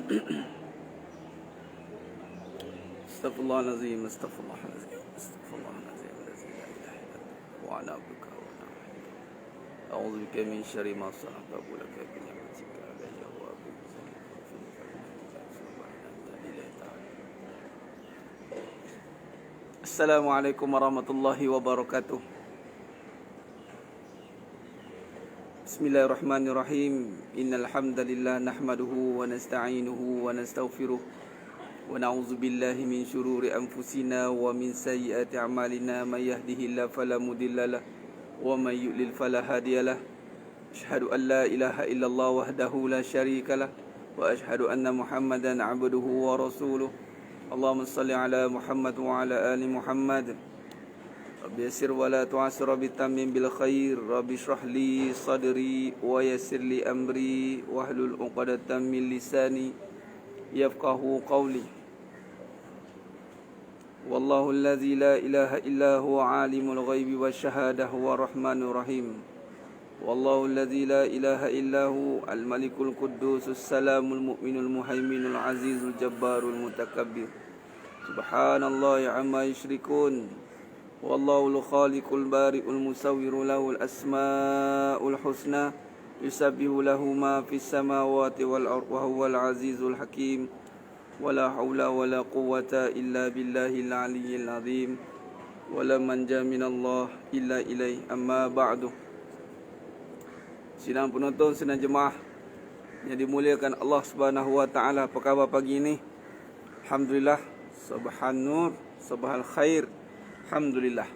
Astaghfirullahalazim, astaghfirullahalazim, astaghfirullahalazim, allazi la ilaha illa huwa ala abdika wa na'budu. A'udzu bika min syarri ma sana'tu wa laka bi ni'matika alayya wa bi Assalamualaikum warahmatullahi wabarakatuh. Bismillahirrahmanirrahim. Innal hamdalillah nahmaduhu wa nasta'inuhu wa nastaghfiruh wa na'udzu billahi min syururi anfusina wa min sayyiati a'malina may yahdihillahu fala mudhillalah wa may yudlil fala hadiyalah. Asyhadu an la ilaha illallah wahdahu la syarikalah wa asyhadu anna Muhammadan 'abduhu wa rasuluh. Allahumma salli ala Muhammad wa ala ali Muhammad. Rabbi yassir wa la tu'assir bitammin bil khair. Rabbi shrah li sadri wa yassir li amri wahlul 'uqdatam min lisani yafqahu qawli. Wallahu allazi la ilaha illa huwa alimul ghaibi wasyahadah wa rahmanur rahim. Wallahu allazi la ilaha illa hu al malikul quddusus salamul mu'minul muhaiminul azizul jabbarul mutakabbir. Subhanallahi amma yusyrikun. Wallahu khaliqul bari'ul musawwiru lahul asmaul husna. Yusabbihu lahu ma fis samawati wal ardi wa huwal azizul hakim. Wala haula wala quwwata illa billahil aliyyil azim. Wala manja minallah illa ilaih. Amma ba'du. Sidang penonton, sidang jemaah yang dimuliakan Allah Subhanahu wa taala, apa khabar pagi ini? Alhamdulillah, subhan nur, subhal khair. Alhamdulillah.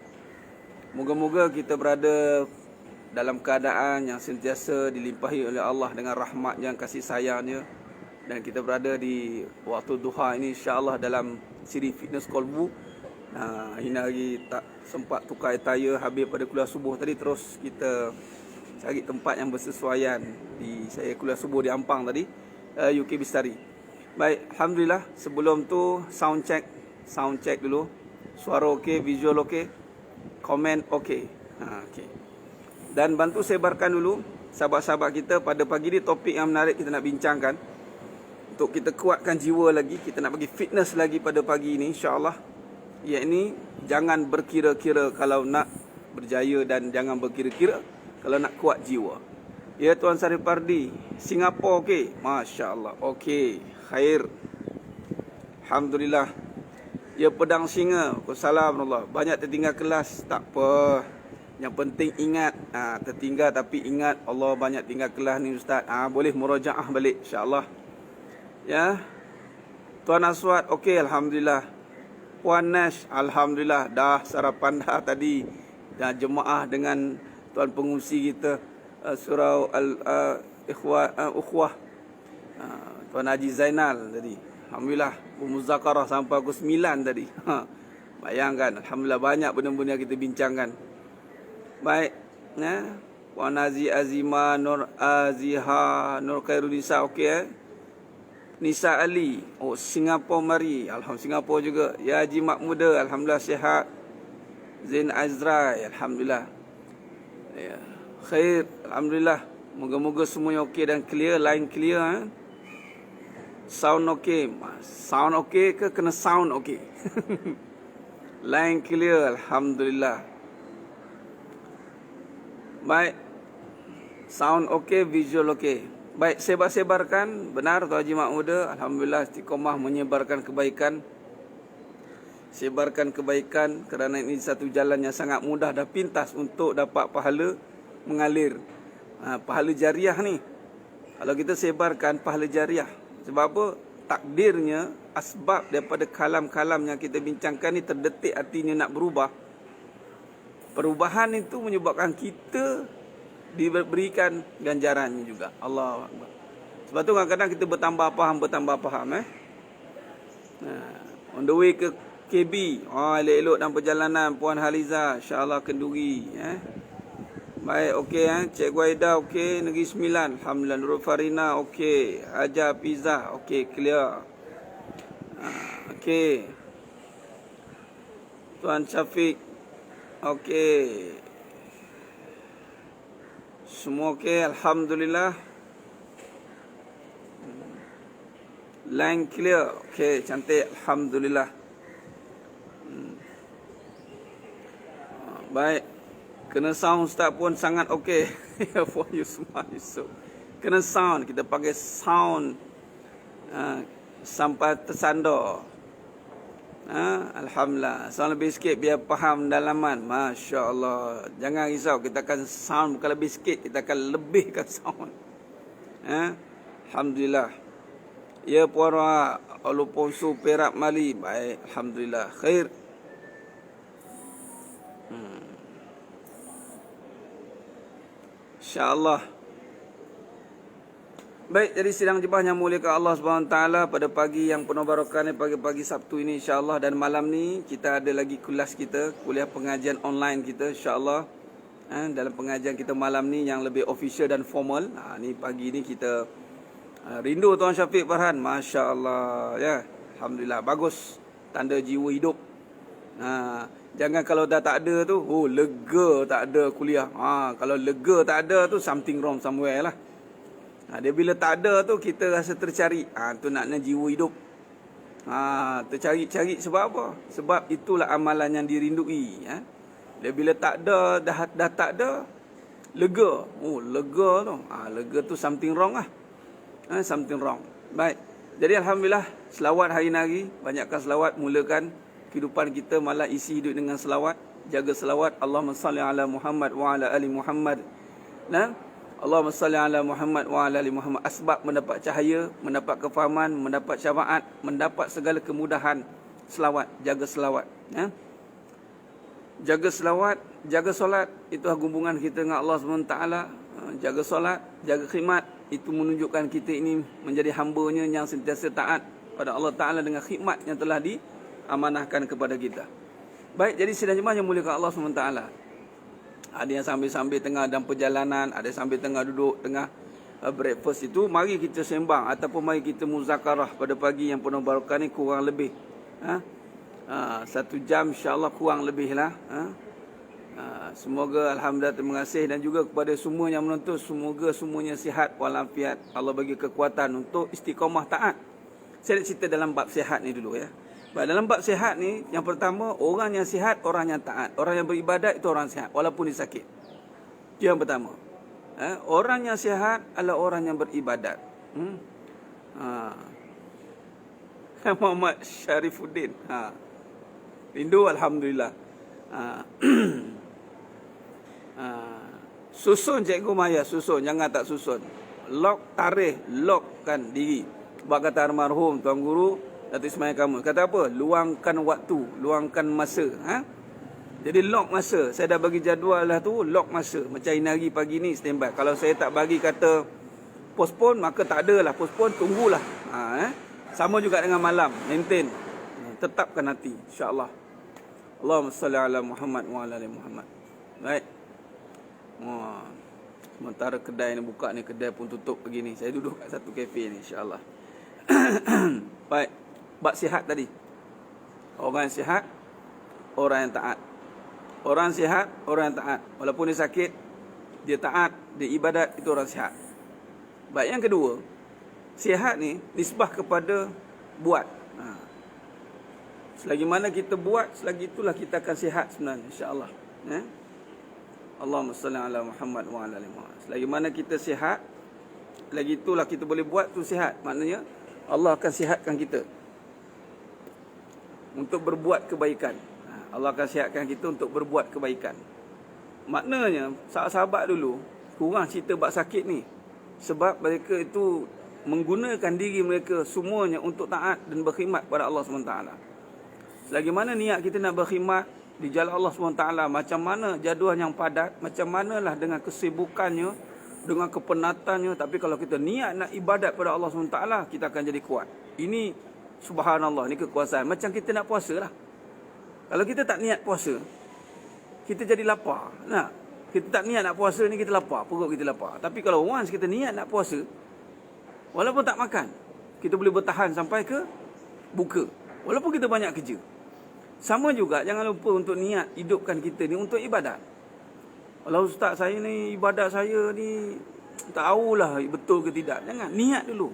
Moga-moga kita berada dalam keadaan yang sentiasa dilimpahi oleh Allah dengan rahmat-Nya, kasih sayang-Nya, dan kita berada di waktu duha ini insya-Allah dalam siri fitness kolbu. Ini hari tak sempat tukar attire habis pada kuliah subuh tadi, terus kita cari tempat yang bersesuaian. Saya kuliah subuh di Ampang tadi, UK Bistari. Baik, alhamdulillah. Sebelum tu sound check dulu. Suara okey, visual okey, komen okey. Okey. Dan bantu sebarkan dulu sahabat-sahabat kita pada pagi ni topik yang menarik kita nak bincangkan. Untuk kita kuatkan jiwa lagi, kita nak bagi fitness lagi pada pagi ini insya-Allah. Iaitu jangan berkira-kira kalau nak berjaya dan jangan berkira-kira kalau nak kuat jiwa. Ya Tuan Saripardi, Singapura okey? Masya-Allah. Okey, khair. Alhamdulillah. Ya Pedang Singa, Assalamualaikum. Banyak tertinggal kelas, tak apa. Yang penting ingat, tertinggal tapi ingat Allah banyak tinggal kelas ni ustaz. Boleh murajaah balik insya-Allah. Ya. Tuan Aswad, okey alhamdulillah. Puan Nash, alhamdulillah dah sarapan dah tadi. Dan jemaah dengan tuan pengurusi kita surau Al-Ukhwah, Tuan Haji Zainal tadi. Alhamdulillah bermuzakarah sampai pukul 9 tadi. Bayangkan, alhamdulillah banyak benda-benda yang kita bincangkan. Baik, ya. Puan Haji Azima, Nur Aziha, Nur Khairunisa, okey Nisa Ali, Singapura mari. Alhamdulillah Singapura juga. Ya Haji Mak Muda, alhamdulillah sihat. Zain Azrai, alhamdulillah. Ya, khair, alhamdulillah. Moga-moga semuanya okey dan clear, line clear. Sound okey. Sound okey ke kena sound okey? Line clear, alhamdulillah. Baik. Sound okey, visual okey. Baik, sebar-sebarkan. Benar Tuan Haji Mak Muda, alhamdulillah istiqomah menyebarkan kebaikan. Sebarkan kebaikan kerana ini satu jalan yang sangat mudah dan pintas untuk dapat pahala mengalir. Pahala jariah ni. Kalau kita sebarkan pahala jariah. Sebab apa? Takdirnya, asbab daripada kalam-kalam yang kita bincangkan ni terdetik artinya nak berubah. Perubahan itu menyebabkan kita diberikan ganjarannya juga. Allahu Akbar. Sebab tu kadang-kadang kita bertambah faham. On the way ke KB, elok-elok dalam perjalanan Puan Haliza, insya-Allah kenduri. Baik, okey. Cikgu Aida, okey. Negeri Sembilan, alhamdulillah. Nurul Farina, okey. Haja Pizza, okey, clear. Okey. Tuan Syafiq, okey. Semua okey, alhamdulillah. Line clear. Okey, cantik. Alhamdulillah. Baik. Kena sound Ustaz pun sangat okey. For you semua Yusuf. Kena sound. Kita pakai sound. Sampai tersandar. Alhamdulillah. Sound lebih sikit biar faham dalaman. Masya Allah. Jangan risau. Kita akan sound bukan lebih sikit. Kita akan lebihkan sound. Alhamdulillah. Ya puara. Aluponsu Perak Mali. Baik. Alhamdulillah. Khair. InsyaAllah. Baik, jadi sidang jemaah yang muliakan Allah SWT pada pagi yang penuh barakah ni, pagi-pagi Sabtu ini insyaAllah. Dan malam ni kita ada lagi kelas kita, kuliah pengajian online kita insyaAllah. Dalam pengajian kita malam ni yang lebih official dan formal. Ni pagi ni kita rindu Tuan Syafiq Farhan. Masya Allah ya. Alhamdulillah, bagus. Tanda jiwa hidup. Jangan kalau dah tak ada tu, lega tak ada kuliah. Kalau lega tak ada tu, something wrong somewhere lah. Dia bila tak ada tu, kita rasa tercari. Tu naknya jiwa hidup. Tercari-cari sebab apa? Sebab itulah amalan yang dirindui. Dia bila tak ada, dah tak ada, lega. Lega tu. Lega tu something wrong lah. Something wrong. Baik. Jadi Alhamdulillah, selawat hari ni. Banyakkan selawat, mulakan kehidupan kita malah isi hidup dengan selawat. Jaga selawat. Allahumma salli ala Muhammad wa ala ali Muhammad. Allahumma salli ala Muhammad wa ala ali Muhammad. Asbab mendapat cahaya, mendapat kefahaman, mendapat syafaat, mendapat segala kemudahan. Selawat, jaga selawat. Jaga selawat, jaga solat. Itu hubungan kita dengan Allah SWT. Jaga solat, jaga khidmat. Itu menunjukkan kita ini menjadi hamba-Nya yang sentiasa taat pada Allah Ta'ala dengan khidmat yang telah diamanahkan kepada kita. Baik, jadi sidang jemaah yang muliakan Allah SWT. Ada yang sambil-sambil tengah dalam perjalanan, ada sambil tengah duduk, tengah breakfast itu. Mari kita sembang ataupun mari kita muzakarah pada pagi yang penuh barakah ni kurang lebih. 1 jam insyaAllah kurang lebih lah. Semoga Alhamdulillah terima kasih dan juga kepada semua yang menonton. Semoga semuanya sihat walafiat. Allah bagi kekuatan untuk istiqamah taat. Saya nak cerita dalam bab sihat ni dulu ya. Dalam bab sihat ni, yang pertama, orang yang sihat, orang yang taat. Orang yang beribadat itu orang sihat, walaupun dia sakit. Itu yang pertama. Orang yang sihat adalah orang yang beribadat. Muhammad Syarifuddin. Rindu Alhamdulillah. Susun Cikgu Maya, susun. Jangan tak susun. Lock tarikh, lockkan diri. Sebab kata almarhum Tuan Guru Datuk Ismail Kamus, kata apa? Luangkan waktu, luangkan masa. Jadi lock masa. Saya dah bagi jadual lah tu, lock masa. Macam hari pagi ni standby. Kalau saya tak bagi kata postpone, maka tak ada lah. Postpone, tunggulah. Sama juga dengan malam. Maintain. Tetapkan hati. InsyaAllah. Allahumma salli ala Muhammad wa ala ali Muhammad. Baik. Sementara kedai ni buka ni, kedai pun tutup begini. Saya duduk kat satu kafe ni insyaAllah. Baik. Bab sihat tadi. Orang yang sihat, orang yang taat. Orang sihat, orang yang taat. Walaupun dia sakit, dia taat, dia ibadat, itu orang sihat. Baik, yang kedua, sihat ni nisbah kepada buat. Selagi mana kita buat, selagi itulah kita akan sihat sebenarnya insya-Allah. Allahumma salli ala Muhammad wa ala ali Muhammad. Selagi mana kita sihat, lagi itulah kita boleh buat tu sihat. Maknanya Allah akan sihatkan kita untuk berbuat kebaikan. Allah akan sihatkan kita untuk berbuat kebaikan. Maknanya sahabat-sahabat dulu kurang cerita bab sakit ni. Sebab mereka itu menggunakan diri mereka semuanya untuk taat dan berkhidmat pada Allah SWT. Selagi mana niat kita nak berkhidmat di jalan Allah SWT, macam mana jadual yang padat, macam manalah dengan kesibukannya, dengan kepenatannya, tapi kalau kita niat nak ibadat pada Allah SWT, kita akan jadi kuat. Ini subhanallah, ni kekuasaan. Macam kita nak puasa lah. Kalau kita tak niat puasa, kita jadi lapar. Kita tak niat nak puasa ni, kita lapar. Perut kita lapar. Tapi kalau once kita niat nak puasa, walaupun tak makan, kita boleh bertahan sampai ke buka. Walaupun kita banyak kerja. Sama juga, jangan lupa untuk niat hidupkan kita ni untuk ibadat. Kalau ustaz saya ni, ibadat saya ni, tak tahulah betul ke tidak. Jangan, niat dulu.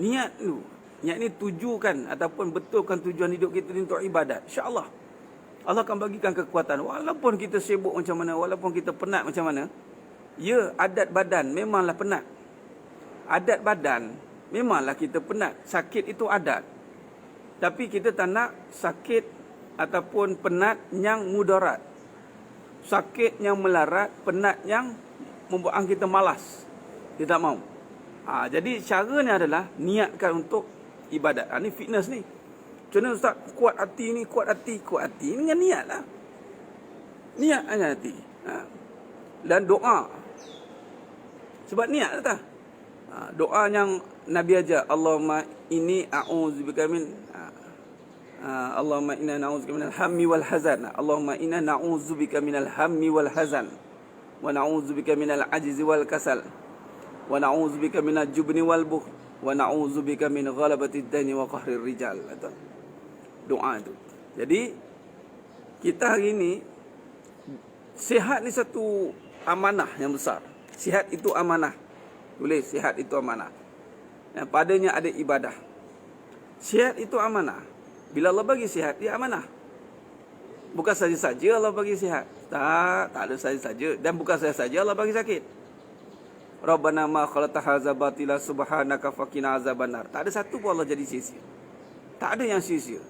Niat dulu. Niat ni tujukan ataupun betulkan tujuan hidup kita ni untuk ibadat. InsyaAllah Allah akan bagikan kekuatan. Walaupun kita sibuk macam mana, walaupun kita penat macam mana, ya, adat badan memanglah penat. Adat badan memanglah kita penat. Sakit itu adat. Tapi kita tak nak sakit ataupun penat yang mudarat. Sakit yang melarat, penat yang membuat kita malas. Kita tak mahu. Jadi caranya adalah niatkan untuk ibadat. Ni fitness ni. Macam mana Ustaz? Kuat hati ni, kuat hati. Kuat hati ni dengan niat lah. Niat dengan hati. Dan doa. Sebab niat lah tak? Doa yang Nabi ajar. Allahumma inni a'udzubika min Allahumma inna na'udzubika minal hammi wal hazan. Allahumma inna na'udzubika minal hammi wal hazan. Wa na'udzubika minal ajzi wal kasal. Wa na'udzubika minal jubni wal bukh. Wa na'udzubika min ghalabatid daini wa qahrir rijal. Doa itu. Jadi kita hari ini, sihat ni satu amanah yang besar. Sihat itu amanah. Tulis, sihat itu amanah. Dan padanya ada ibadah. Sihat itu amanah. Bila Allah bagi sihat, dia amanah. Bukan saja-saja Allah bagi sihat. Tak ada saja-saja. Dan bukan saja-saja Allah bagi sakit. Rabbana ma khalaqta hadza batila subhanaka faqina azabannar. Tak ada satu pun Allah jadi sia-sia. Tak ada yang sia-sia.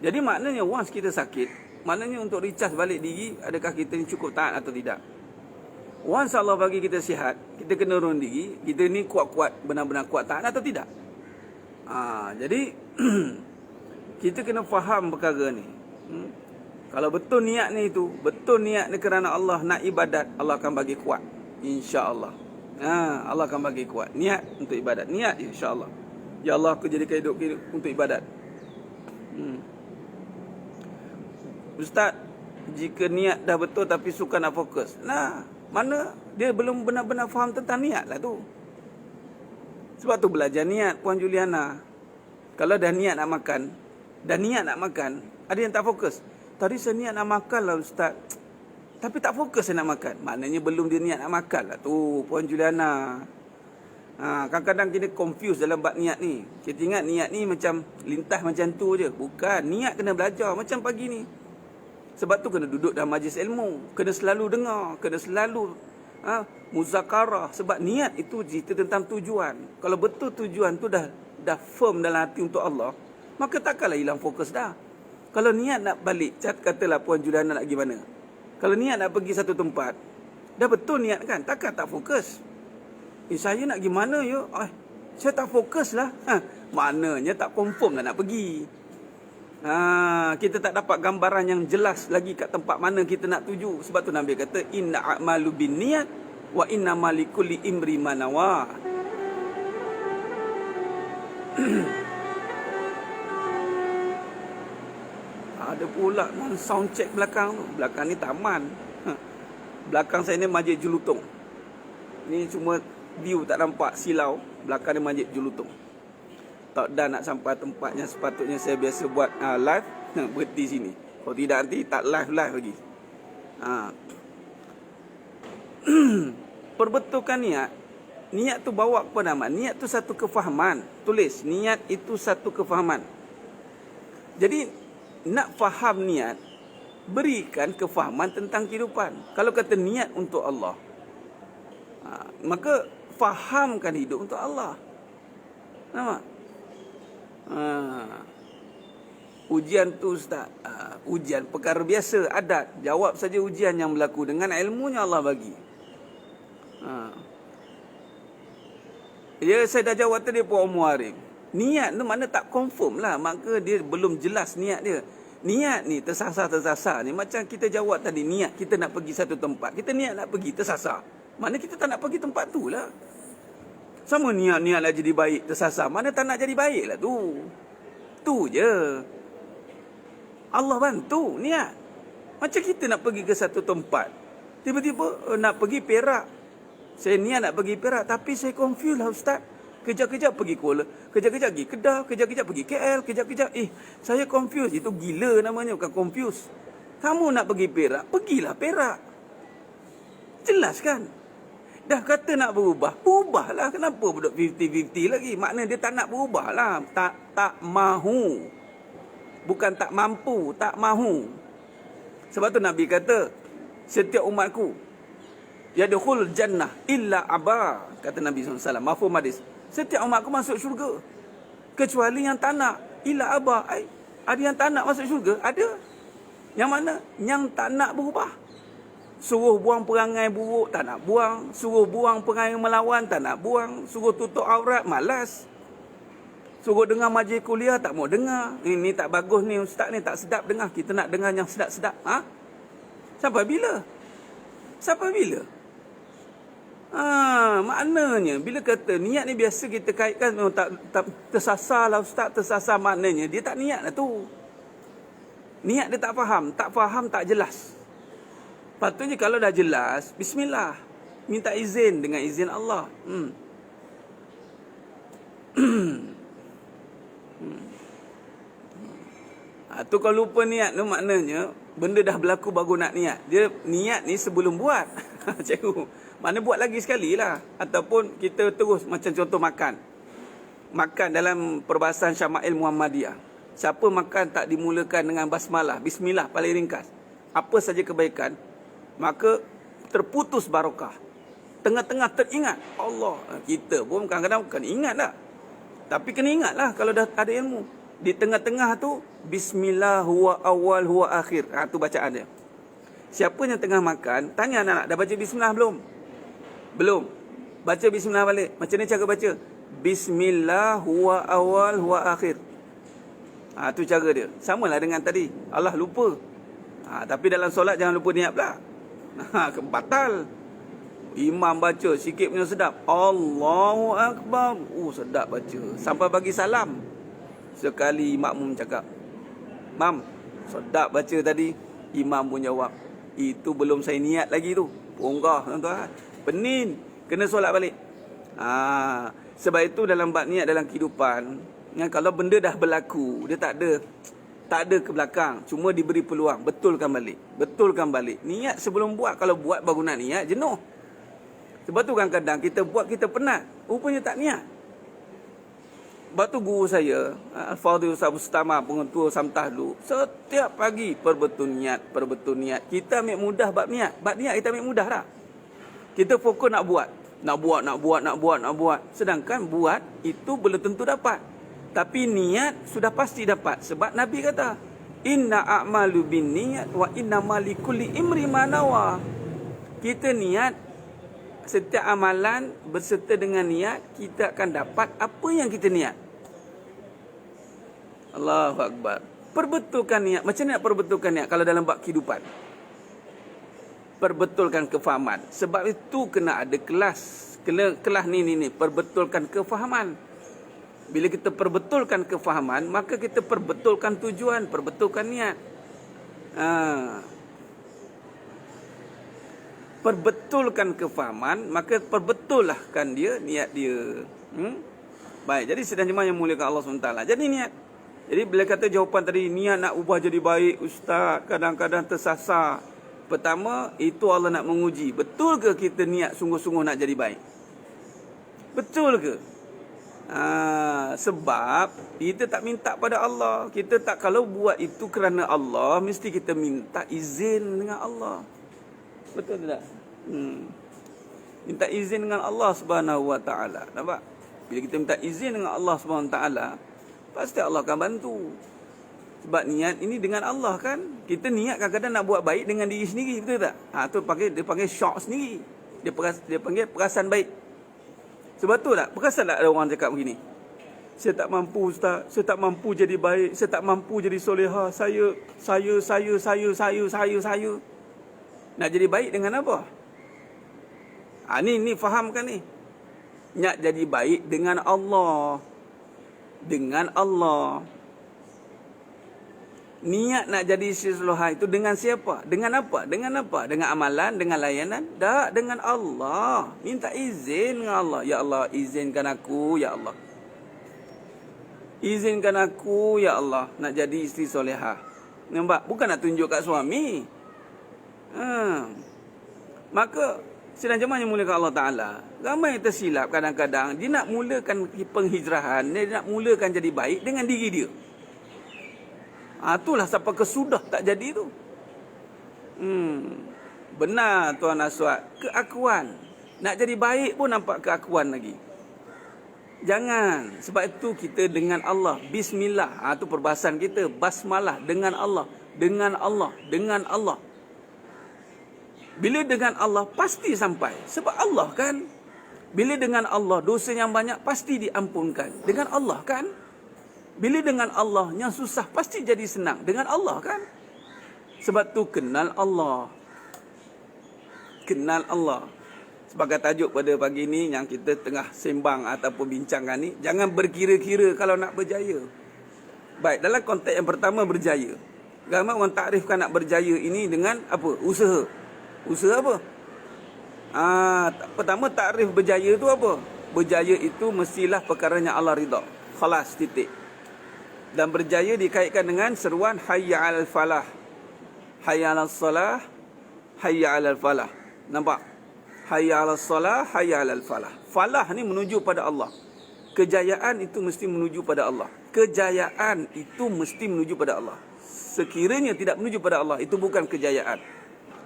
Jadi maknanya once kita sakit, maknanya untuk recharge balik diri, adakah kita ni cukup taat atau tidak. Once Allah bagi kita sihat, kita kena urun diri, kita ni kuat-kuat, benar-benar kuat taat atau tidak. Jadi kita kena faham perkara ni. Kalau betul niat ni itu, betul niat ni kerana Allah nak ibadat, Allah akan bagi kuat. InsyaAllah. Allah akan bagi kuat. Niat untuk ibadat. Niat insya-Allah. Ya Allah, aku jadikan hidup untuk ibadat. Ustaz, jika niat dah betul tapi suka nak fokus. Mana dia belum benar-benar faham tentang niat lah tu. Sebab tu belajar niat, Puan Juliana. Kalau dah niat nak makan, ada yang tak fokus. Tadi saya niat nak makan lah Ustaz, tapi tak fokus saya nak makan. Maknanya belum dia niat nak makan lah tu, Puan Juliana. Kadang-kadang kita confuse dalam bab niat ni. Kita ingat niat ni macam lintas macam tu je. Bukan, niat kena belajar macam pagi ni. Sebab tu kena duduk dalam majlis ilmu, kena selalu dengar, kena selalu muzakarah. Sebab niat itu cerita tentang tujuan. Kalau betul tujuan tu dah firm dalam hati untuk Allah, maka takkanlah hilang fokus dah. Kalau niat nak balik, katalah Puan Juliana nak pergi mana. Kalau niat nak pergi satu tempat, dah betul niat kan, takkan tak fokus. Saya nak pergi mana ya? Saya tak fokus lah. Maknanya tak confirm lah nak pergi. Kita tak dapat gambaran yang jelas lagi kat tempat mana kita nak tuju. Sebab tu Nabi kata, inna a'malu bin niat wa inna malikulli imri manawa. Ada pula sound check belakang tu. Belakang ni taman. Belakang saya ni Masjid Jelutong. Ni cuma view tak nampak silau. Belakang ni Masjid Jelutong. Tak dah nak sampai tempatnya sepatutnya saya biasa buat live, berhenti sini. Kalau tidak nanti tak live lagi. Perbetulkan niat. Niat tu bawa kepada amal. Niat tu satu kefahaman. Tulis, niat itu satu kefahaman. Jadi nak faham niat, berikan kefahaman tentang kehidupan. Kalau kata niat untuk Allah, maka fahamkan hidup untuk Allah. Nampak? Ujian tu Ustaz, ujian perkara biasa, adat. Jawab saja ujian yang berlaku dengan ilmunya Allah bagi. Ya, saya dah jawab tadi Puan Muarim. Niat tu mana tak confirm lah, maka dia belum jelas niat dia. Niat ni tersasar ni macam kita jawab tadi, niat kita nak pergi satu tempat, kita niat nak pergi tersasar. Mana kita tak nak pergi tempat tu lah. Sama niat nak jadi baik tersasar, mana tak nak jadi baik lah tu. Tu je. Allah bantu niat. Macam kita nak pergi ke satu tempat, tiba-tiba nak pergi Perak. Saya niat nak pergi Perak, tapi saya confused lah Ustaz. Kejap-kejap pergi Kuala, kejap-kejap pergi Kedah, kejap-kejap pergi KL, kejap-kejap saya confused. Itu gila namanya, bukan confused. Kamu nak pergi Perak, pergilah Perak. Jelas kan? Dah kata nak berubah, berubahlah. Kenapa duduk 50-50 lagi? Maknanya dia tak nak berubah lah. Tak mahu. Bukan tak mampu, tak mahu. Sebab tu Nabi kata, setiap umatku yadkhul jannah illa aba, kata Nabi SAW. Mafhum hadis. Setiap umatku masuk syurga, kecuali yang tak nak. Illa aba. Ada yang tak nak masuk syurga? Ada. Yang mana? Yang tak nak berubah. Suruh buang perangai buruk, tak nak buang. Suruh buang perangai melawan, tak nak buang. Suruh tutup aurat, malas. Suruh dengar majlis kuliah, tak mau dengar. Ini tak bagus ni, ustaz ni tak sedap dengar. Kita nak dengar yang sedap-sedap. Sampai bila? Sampai bila? Maknanya, bila kata niat ni biasa kita kaitkan, tak tersasar lah ustaz, tersasar. Maknanya, dia tak niat lah tu. Niat dia tak faham, tak jelas. Patutnya kalau dah jelas, bismillah. Minta izin dengan izin Allah. Tu kalau lupa niat tu maknanya benda dah berlaku baru nak niat. Dia niat ni sebelum buat. Cikgu, mana buat lagi sekali lah. Ataupun kita terus macam contoh makan. Makan dalam perbahasan Syama'il Muhammadiyah. Siapa makan tak dimulakan dengan basmalah, bismillah paling ringkas, apa saja kebaikan, maka terputus barakah. Tengah-tengah teringat Allah. Kita pun kadang-kadang bukan ingat dah, tapi kena ingat lah kalau dah ada ilmu. Di tengah-tengah tu, bismillah huwa awal huwa akhir. Tu bacaan dia. Siapa yang tengah makan, tanya anak-anak, dah baca bismillah belum? Belum. Baca bismillah balik. Macam ni cara baca. Bismillah huwa awal huwa akhir. Tu cara dia. Samalah dengan tadi. Allah lupa. Tapi dalam solat jangan lupa niat pula. Batal. Imam baca sikit punya sedap, Allahu Akbar, sedap baca sampai bagi salam. Sekali makmum cakap, Mam, sedap baca tadi. Imam pun jawab, itu belum saya niat lagi tu. Ponggah tuan-tuan, penin, kena solat balik. Sebab itu dalam bab niat dalam kehidupan, kalau benda dah berlaku, dia tak ada ke belakang, cuma diberi peluang, betulkan balik. Niat sebelum buat. Kalau buat baru nak niat, jenuh. Sebab tu kadang-kadang kita buat, kita penat, rupanya tak niat. Sebab tu guru saya, Al-Fadhil Ustaz Bustama, pengetua Samtah dulu, setiap pagi perbetul niat. Kita ambil mudah bab niat kita ambil mudah dah. Kita fokus nak buat. Sedangkan buat itu belum tentu dapat. Tapi niat sudah pasti dapat. Sebab Nabi kata, inna a'malu bin niat wa inna malikulli imri manawa. Kita niat, setiap amalan berserta dengan niat, kita akan dapat apa yang kita niat. Allahu Akbar. Perbetulkan niat. Macam mana nak perbetulkan niat kalau dalam bab kehidupan? Perbetulkan kefahaman. Sebab itu kena ada kelas. Kelas ni. Perbetulkan kefahaman. Bila kita perbetulkan kefahaman, maka kita perbetulkan tujuan, perbetulkan niat. Perbetulkan kefahaman, maka perbetullahkan dia, niat dia. Baik, jadi sedang jemaah yang muliakan Allah SWT. Jadi niat. Jadi bila kata jawapan tadi, niat nak ubah jadi baik, Ustaz, kadang-kadang tersasar. Pertama, itu Allah nak menguji. Betul ke kita niat sungguh-sungguh nak jadi baik? Betul ke? Sebab kita tak minta pada Allah. Kita tak, kalau buat itu kerana Allah, mesti kita minta izin dengan Allah. Betul tak? Minta izin dengan Allah Subhanahu Wa Taala. Nampak? Bila kita minta izin dengan Allah Subhanahu Wa Taala, pasti Allah akan bantu. Sebab niat ini dengan Allah kan. Kita niat kadang-kadang nak buat baik dengan diri sendiri, betul tak? Tu dia panggil syok sendiri. Dia panggil perasaan baik. Sebab tu tak? Perasan tak ada orang cakap begini? Saya tak mampu Ustaz, saya tak mampu jadi baik, saya tak mampu jadi soleha, saya. Nak jadi baik dengan apa? Ni fahamkan ni. Nak jadi baik dengan Allah. Dengan Allah. Niat nak jadi soleha itu dengan siapa? Dengan apa? Dengan amalan, dengan layanan? Tak, dengan Allah. Minta izin dengan Allah. Ya Allah, izinkan aku, ya Allah. Izinkan aku, ya Allah, nak jadi isteri solehah. Nampak? Bukan nak tunjuk kat suami. Maka Sedang jemaah yang muliakan Allah Ta'ala, ramai yang tersilap kadang-kadang. Dia nak mulakan penghijrahan, dia nak mulakan jadi baik dengan diri dia. Itulah sampai kesudah tak jadi tu. Benar Tuan Aswad, keakuan. Nak jadi baik pun nampak keakuan lagi. Jangan. Sebab itu kita dengan Allah, bismillah. Itu perbahasan kita, basmalah, dengan Allah, dengan Allah, dengan Allah. Bila dengan Allah pasti sampai. Sebab Allah kan. Bila dengan Allah dosa yang banyak pasti diampunkan. Dengan Allah kan. Bila dengan Allah yang susah pasti jadi senang. Dengan Allah kan. Sebab tu kenal Allah. Kenal Allah. Sebagai tajuk pada pagi ni yang kita tengah sembang ataupun bincangkan ni, jangan berkira-kira kalau nak berjaya. Baik, dalam konteks yang pertama berjaya. Ramai orang takrifkan nak berjaya ini dengan apa? Usaha. Usaha apa? Pertama takrif berjaya tu apa? Berjaya itu mestilah perkaranya Allah ridha. Khalas, titik. Dan berjaya dikaitkan dengan seruan hayya 'alal falah. Hayya 'alas salah, hayya 'alal falah. Nampak? Hayya 'alas salah, hayya 'alal falah. Falah ni menuju pada Allah. Kejayaan itu mesti menuju pada Allah. Kejayaan itu mesti menuju pada Allah. Sekiranya tidak menuju pada Allah, itu bukan kejayaan.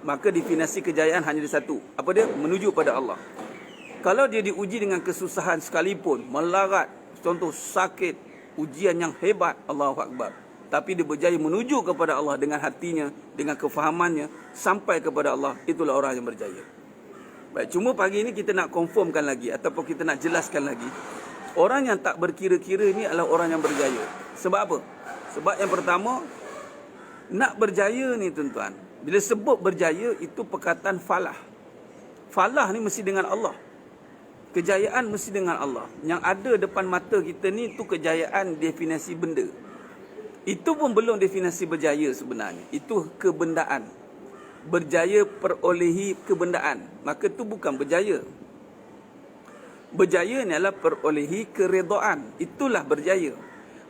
Maka definisi kejayaan hanya ada satu. Apa dia? Menuju pada Allah. Kalau dia diuji dengan kesusahan sekalipun, melarat, contoh sakit, ujian yang hebat, Allahu Akbar, tapi dia berjaya menuju kepada Allah dengan hatinya, dengan kefahamannya, sampai kepada Allah, itulah orang yang berjaya. Baik, cuma pagi ini kita nak confirmkan lagi, ataupun kita nak jelaskan lagi, orang yang tak berkira-kira ini adalah orang yang berjaya. Sebab apa? Sebab yang pertama, nak berjaya ni tuan-tuan, bila sebut berjaya, itu perkataan falah. Falah ni mesti dengan Allah. Kejayaan mesti dengan Allah. Yang ada depan mata kita ni, itu kejayaan definisi benda. Itu pun belum definisi berjaya sebenarnya. Itu kebendaan. Berjaya perolehi kebendaan. Maka itu bukan berjaya. Berjaya ni adalah perolehi keredaan. Itulah berjaya.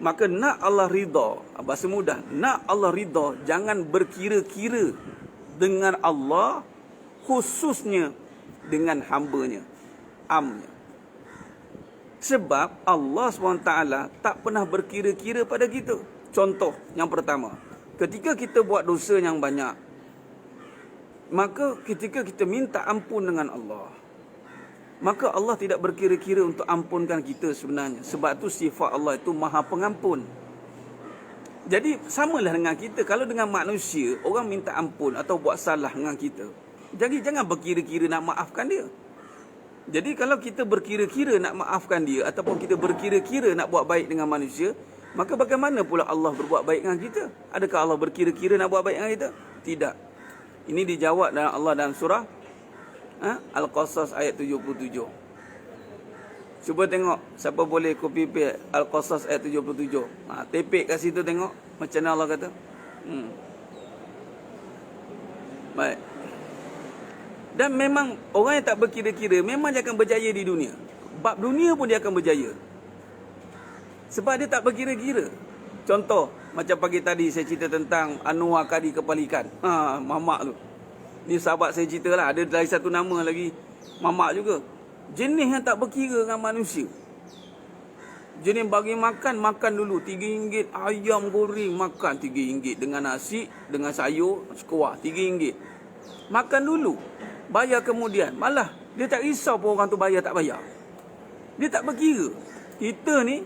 Maka nak Allah ridha, bahasa mudah, nak Allah ridha, jangan berkira-kira dengan Allah, khususnya dengan hamba-Nya, amnya. Sebab Allah SWT tak pernah berkira-kira pada kita. Contoh yang pertama, ketika kita buat dosa yang banyak, maka ketika kita minta ampun dengan Allah, maka Allah tidak berkira-kira untuk ampunkan kita sebenarnya. Sebab tu sifat Allah itu maha pengampun. Jadi samalah dengan kita. Kalau dengan manusia, orang minta ampun atau buat salah dengan kita, jadi jangan berkira-kira nak maafkan dia. Jadi kalau kita berkira-kira nak maafkan dia, ataupun kita berkira-kira nak buat baik dengan manusia, maka bagaimana pula Allah berbuat baik dengan kita? Adakah Allah berkira-kira nak buat baik dengan kita? Tidak. Ini dijawab dalam Allah dalam surah Al-Qasas ayat 77. Cuba tengok siapa boleh copy paste Al-Qasas ayat 77. Tepek kat situ tengok macam mana Allah kata. Baik. Dan memang orang yang tak berkira-kira memang dia akan berjaya di dunia. Bab dunia pun dia akan berjaya. Sebab dia tak berkira-kira. Contoh macam pagi tadi saya cerita tentang Anwar Kadi Kepala Ikan. Mamak tu. Ni sahabat saya cerita lah. Ada lagi satu nama lagi, mamak juga. Jenis yang tak berkira dengan manusia. Jenis bagi makan, makan dulu RM3. Ayam goreng makan RM3. Dengan nasi, dengan sayur, sekuah RM3. Makan dulu, bayar kemudian. Malah dia tak risau pun orang tu bayar tak bayar. Dia tak berkira. Kita ni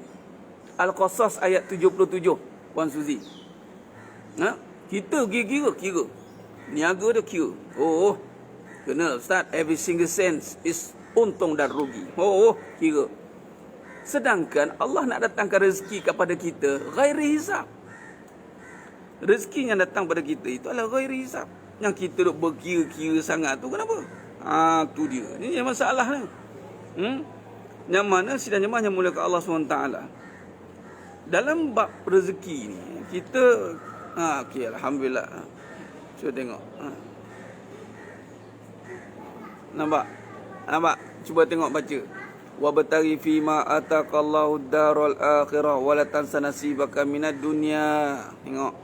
Al-Qasas ayat 77, Puan Suzy. Kita kira. Niaga dia kira. Kena Ustaz, every single cent is untung dan rugi. Kira. Sedangkan Allah nak datangkan rezeki kepada kita ghairi hisab. Rezeki yang datang pada kita itu adalah ghairi hisab. Yang kita duk berkira-kira sangat tu kenapa? Tu dia. Ini masalah ni. Yang mana sidang jemaah yang muliakan Allah SWT. Dalam bab rezeki ni, kita okey, alhamdulillah. Cuba tengok. Nampak? Cuba tengok, baca. Wa batari fi ma ataqallahu darul akhirah wa la tansa nasibaka minad dunya. Tengok.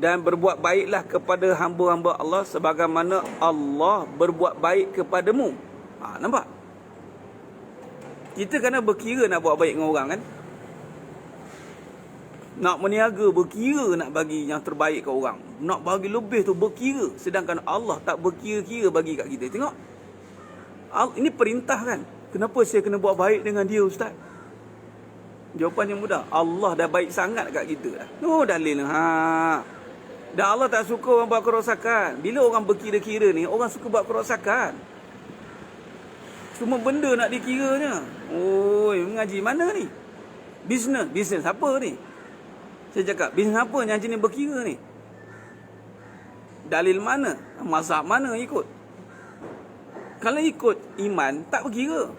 dan berbuat baiklah kepada hamba-hamba Allah sebagaimana Allah berbuat baik kepadamu. Nampak? Kita kena berkira nak buat baik dengan orang kan. Nak meniaga berkira nak bagi yang terbaik ke orang. Nak bagi lebih tu berkira. Sedangkan Allah tak berkira-kira bagi kat kita. Tengok. Ini perintah kan. Kenapa saya kena buat baik dengan dia ustaz? Jawapannya mudah. Allah dah baik sangat kat kita dah. Dalil. Dan Allah tak suka orang buat kerosakan. Bila orang berkira-kira ni, orang suka buat kerosakan. Semua benda nak dikiranya. Mengaji mana ni? Bisnes apa ni? Saya cakap, bisnes apa yang jenis berkira ni? Dalil mana? Mazhab mana ikut? Kalau ikut iman, tak berkira.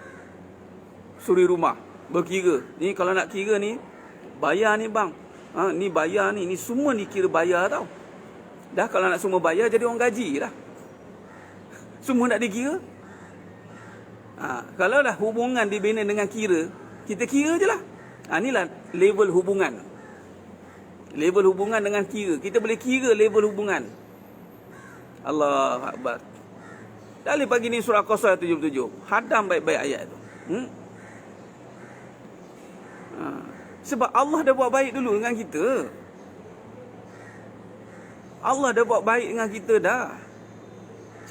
Suri rumah, berkira. Ni kalau nak kira ni, bayar ni bang. Ni bayar ni semua dikira bayar tau. Dah kalau nak semua bayar, jadi orang gaji dah. Semua nak dikira. Kalau dah hubungan dibina dengan kira, kita kira je lah. Inilah level hubungan. Level hubungan dengan kira. Kita boleh kira level hubungan. Allah Akbar. Dalil pagi ni surah Qasas 77. Hadam baik-baik ayat tu. Sebab Allah dah buat baik dulu dengan kita. Allah dah buat baik dengan kita dah.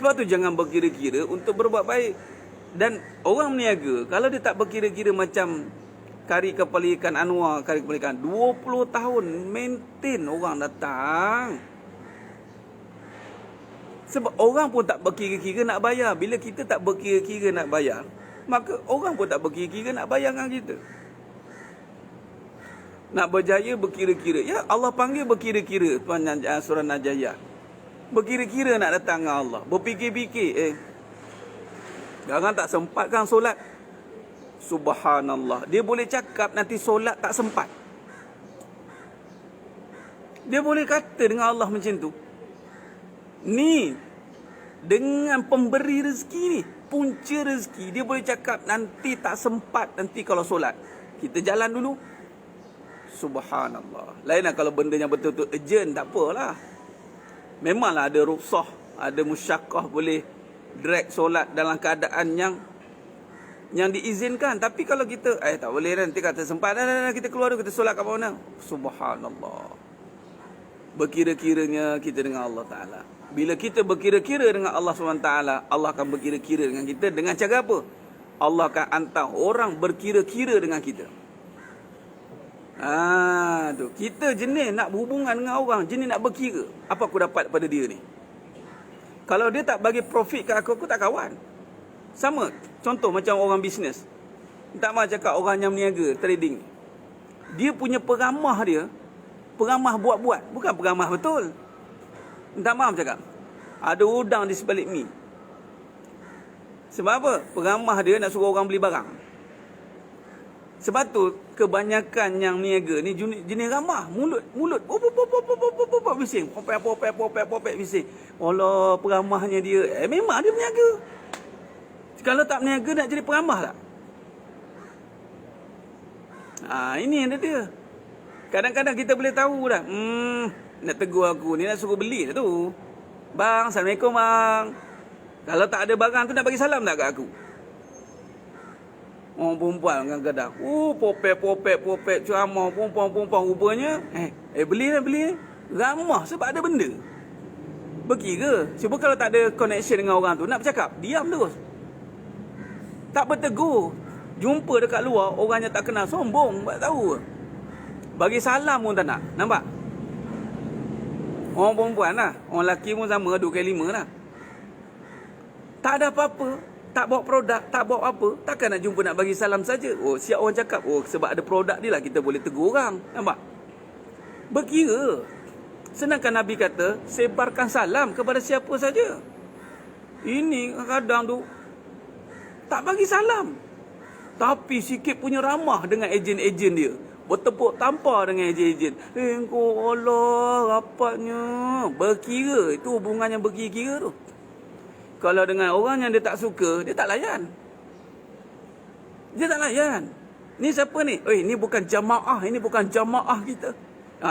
Sebab tu jangan berkira-kira untuk berbuat baik. Dan orang meniaga, kalau dia tak berkira-kira macam kari kepala ikan Anwar, kari kepala ikan 20 tahun maintain orang datang. Sebab orang pun tak berkira-kira nak bayar. Bila kita tak berkira-kira nak bayar, maka orang pun tak berkira-kira nak bayar dengan kita. Nak berjaya berkira-kira. Ya, Allah panggil berkira-kira. Tuan surah Najayah. Berkira-kira nak datang dengan Allah. Berfikir-fikir. Jangan tak sempat kan solat. Subhanallah. Dia boleh cakap nanti solat tak sempat. Dia boleh kata dengan Allah macam tu. Ni dengan pemberi rezeki ni, punca rezeki, dia boleh cakap nanti tak sempat nanti kalau solat. Kita jalan dulu. Subhanallah. Lainlah kalau benda yang betul-betul urgent, tak apalah. Memanglah ada rukhsah, ada musyaqqah, boleh drag solat dalam keadaan yang diizinkan. Tapi kalau kita tak boleh nanti kata sempat, kita keluar dulu, kita solat kat mana? Subhanallah. Berkira-kiranya kita dengan Allah Ta'ala. Bila kita berkira-kira dengan Allah SWT, Allah akan berkira-kira dengan kita. Dengan cara apa? Allah akan hantar orang berkira-kira dengan kita. Tu. Kita jenis nak berhubungan dengan orang, jenis nak berkira. Apa aku dapat pada dia ni? Kalau dia tak bagi profit kat aku tak kawan. Sama. Contoh macam orang bisnes. Tak mahu cakap orang yang meniaga, trading. Dia punya peramah dia, peramah buat-buat. Bukan peramah betul. Tak mahu cakap. Ada udang di sebalik mi. Sebab apa? Peramah dia nak suruh orang beli barang. Sebab tu kebanyakan yang niaga ni jenis ramah, mulut bising, popek bising. Allah, peramahnya dia. Memang dia berniaga. Kalau tak berniaga nak jadi peramah tak? Ini yang dia. Kadang-kadang kita boleh tahu dah. Nak tegur aku ni, nak suruh beli dah tu. Bang, Assalamualaikum bang. Kalau tak ada barang tu nak bagi salam tak kat aku? Orang perempuan kadang-kadang. Popek, ceramah, perempuan. Rupanya, beli. Ramah sebab ada benda. Berkira. Cuba kalau tak ada connection dengan orang tu, nak bercakap, diam terus. Tak bertegur. Jumpa dekat luar, orang yang tak kenal, sombong, tak tahu. Bagi salam pun tak nak. Nampak? Orang perempuan lah. Orang lelaki pun sama, 2x5 lah. Tak ada apa-apa. Tak bawa produk, tak bawa apa, takkan nak jumpa nak bagi salam saja. Siap orang cakap, sebab ada produk dia lah kita boleh tegur orang. Nampak? Berkira. Sedangkan Nabi kata, sebarkan salam kepada siapa saja. Ini kadang tu tak bagi salam, tapi sikit punya ramah dengan ejen-ejen dia. Bertepuk tampar dengan ejen-ejen. Engkau Allah, rapatnya. Berkira. Itu hubungan yang berkira-kira tu. Kalau dengan orang yang dia tak suka, dia tak layan. Dia tak layan. Ni siapa ni? Ni bukan jamaah, ini bukan jamaah kita.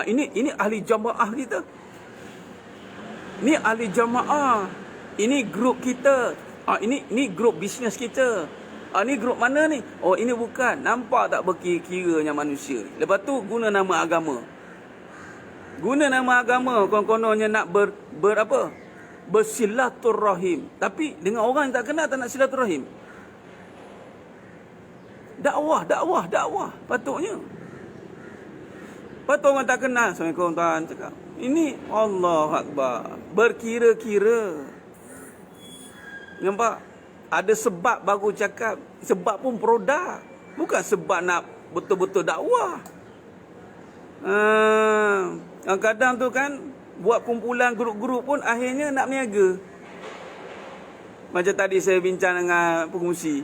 Ini ahli jamaah kita. Ni ahli jamaah. Ini grup kita. Ini grup bisnes kita. Ni grup mana ni? Oh, ini bukan. Nampak tak berkira-kiranya manusia. Lepas tu guna nama agama. Guna nama agama konon-kononnya nak bersilaturrahim. Tapi dengan orang yang tak kenal tak nak silaturrahim. Dakwah patutnya. Patut orang tak kenal. Assalamualaikum tuan cakap. Ini Allah Akbar. Berkira-kira. Nampak? Ada sebab baru cakap. Sebab pun produk. Bukan sebab nak betul-betul dakwah. Kadang tu kan buat kumpulan grup-grup pun akhirnya nak berniaga. Macam tadi saya bincang dengan pengurusi.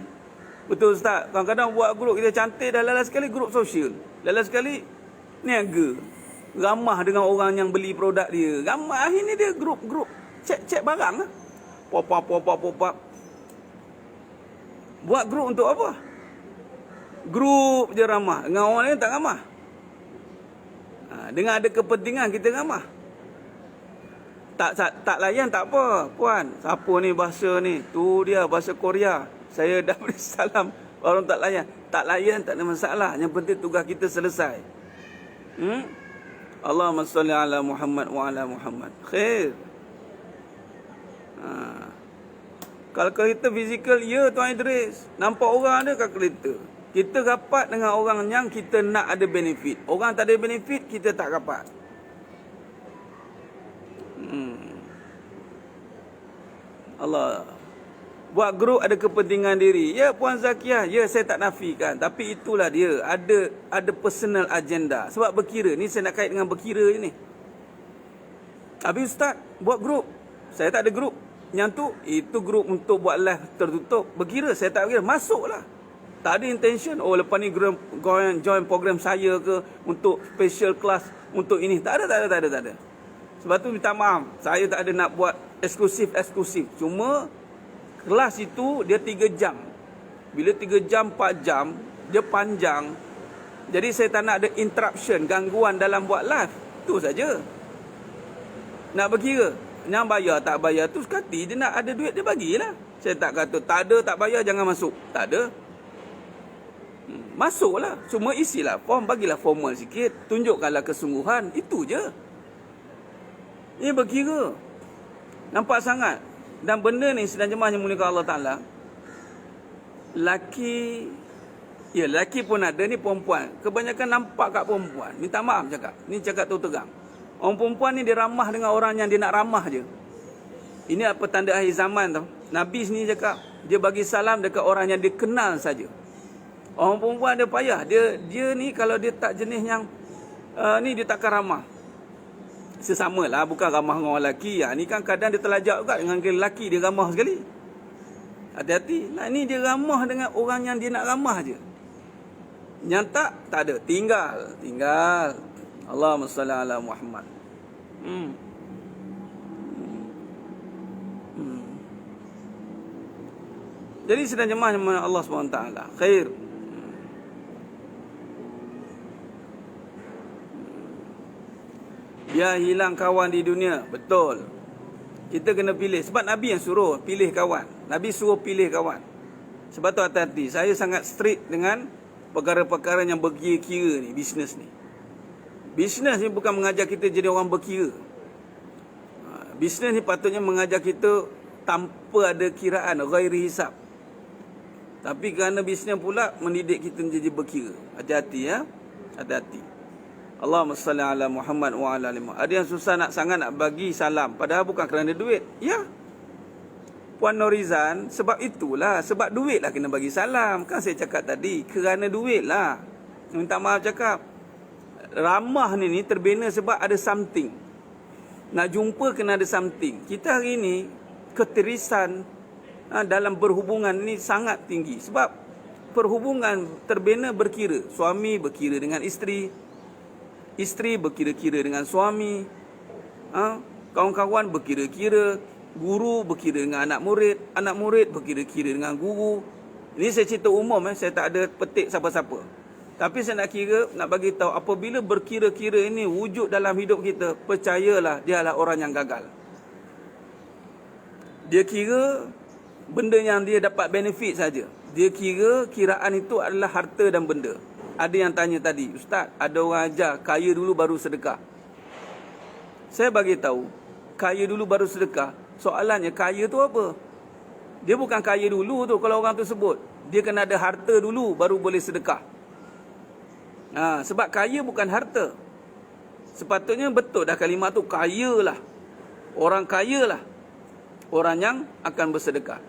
Betul Ustaz, kadang-kadang buat grup kita cantik dah, lala sekali grup sosial. Lala sekali niaga. Ramah dengan orang yang beli produk dia. Ramah, akhirnya dia grup-grup. Cek barang lah. Pop-up. Buat grup untuk apa? Grup je ramah. Dengan orang lain tak ramah. Dengan ada kepentingan kita ramah. Tak layan tak apa, puan. Siapa ni bahasa ni? Tu dia bahasa Korea. Saya dah beri salam, orang tak layan. Tak layan tak ada masalah. Yang penting tugas kita selesai. Allahumma salli ala Muhammad wa ala Muhammad. Khair. Kalau kereta fizikal, ya Tuan Idris. Nampak orang ada kat kereta. Kita rapat dengan orang yang kita nak ada benefit. Orang tak ada benefit, kita tak rapat. Allah. Buat grup ada kepentingan diri. Ya Puan Zakiah, ya saya tak nafikan. Tapi itulah dia. Ada personal agenda. Sebab berkira. Ni saya nak kait dengan berkira je ni. Habis Ustaz, buat grup. Saya tak ada grup. Yang tu, itu grup untuk buat live tertutup. Berkira, saya tak berkira. Masuklah. Tak ada intention. Oh, lepas ni join program saya ke untuk special class untuk ini. Tak ada. Sebab tu minta maaf. Saya tak ada nak buat eksklusif. Cuma kelas itu dia 3 jam. Bila 3 jam, 4 jam, dia panjang. Jadi saya tak nak ada interruption, gangguan dalam buat live. Itu saja. Nak berkira. Yang bayar, tak bayar tu sekali. Dia nak ada duit, dia bagilah. Saya tak kata, tak ada, tak bayar, jangan masuk. Tak ada. Masuklah. Cuma isilah form, bagilah formal sikit. Tunjukkanlah kesungguhan. Itu je. Ini berkira. Nampak sangat. Dan benda ni sedang jemaah yang muliakan Allah Ta'ala. Laki pun ada, ni perempuan. Kebanyakan nampak kat perempuan. Minta maaf cakap. Ni cakap tu terang. Orang perempuan ni dia ramah dengan orang yang dia nak ramah je. Ini apa tanda akhir zaman tau. Nabi sini cakap, dia bagi salam dekat orang yang dia kenal saja. Orang perempuan dia payah. Dia ni kalau dia tak jenis yang ni dia takkan ramah. Sesamalah, bukan ramah dengan orang lelaki. Ni kan kadang dia terlajak juga dengan lelaki, dia ramah sekali. Hati-hati. Ni dia ramah dengan orang yang dia nak ramah je. Yang tak ada. Tinggal. Allahumma salli ala Muhammad. Jadi sedang jemaah yang mana Allah SWT. Khair. Dia hilang kawan di dunia. Betul. Kita kena pilih. Sebab Nabi yang suruh pilih kawan. Nabi suruh pilih kawan. Sebab tu hati-hati. Saya sangat strict dengan perkara-perkara yang berkira-kira ni. Bisnes ni. Bisnes ni bukan mengajar kita jadi orang berkira. Bisnes ni patutnya mengajar kita tanpa ada kiraan, ghairi hisab. Tapi kerana bisnes pula mendidik kita menjadi berkira. Hati-hati ya. Hati-hati. Allahumma salli ala Muhammad wa ala ali Muhammad. Ada yang susah sangat nak bagi salam. Padahal bukan kerana duit. Ya. Puan Norizan, sebab itulah. Sebab duit lah kena bagi salam. Kan saya cakap tadi. Kerana duit lah. Minta maaf cakap. Ramah ni terbina sebab ada something. Nak jumpa kena ada something. Kita hari ni keterisan dalam berhubungan ni sangat tinggi. Sebab perhubungan terbina berkira. Suami berkira dengan isteri. Isteri berkira-kira dengan suami. Kawan-kawan berkira-kira. Guru berkira dengan anak murid. Anak murid berkira-kira dengan guru. Ini saya cerita umum. Saya tak ada petik siapa-siapa. Tapi saya nak bagi tahu apabila berkira-kira ini wujud dalam hidup kita, percayalah dia adalah orang yang gagal. Dia kira benda yang dia dapat benefit saja. Dia kira kiraan itu adalah harta dan benda. Ada yang tanya tadi, Ustaz, ada orang ajar kaya dulu baru sedekah. Saya bagi tahu, kaya dulu baru sedekah. Soalannya, kaya tu apa? Dia bukan kaya dulu tu kalau orang tu sebut. Dia kena ada harta dulu baru boleh sedekah. Sebab kaya bukan harta. Sepatutnya betul dah kalimat tu, kaya lah. Orang kaya lah orang yang akan bersedekah.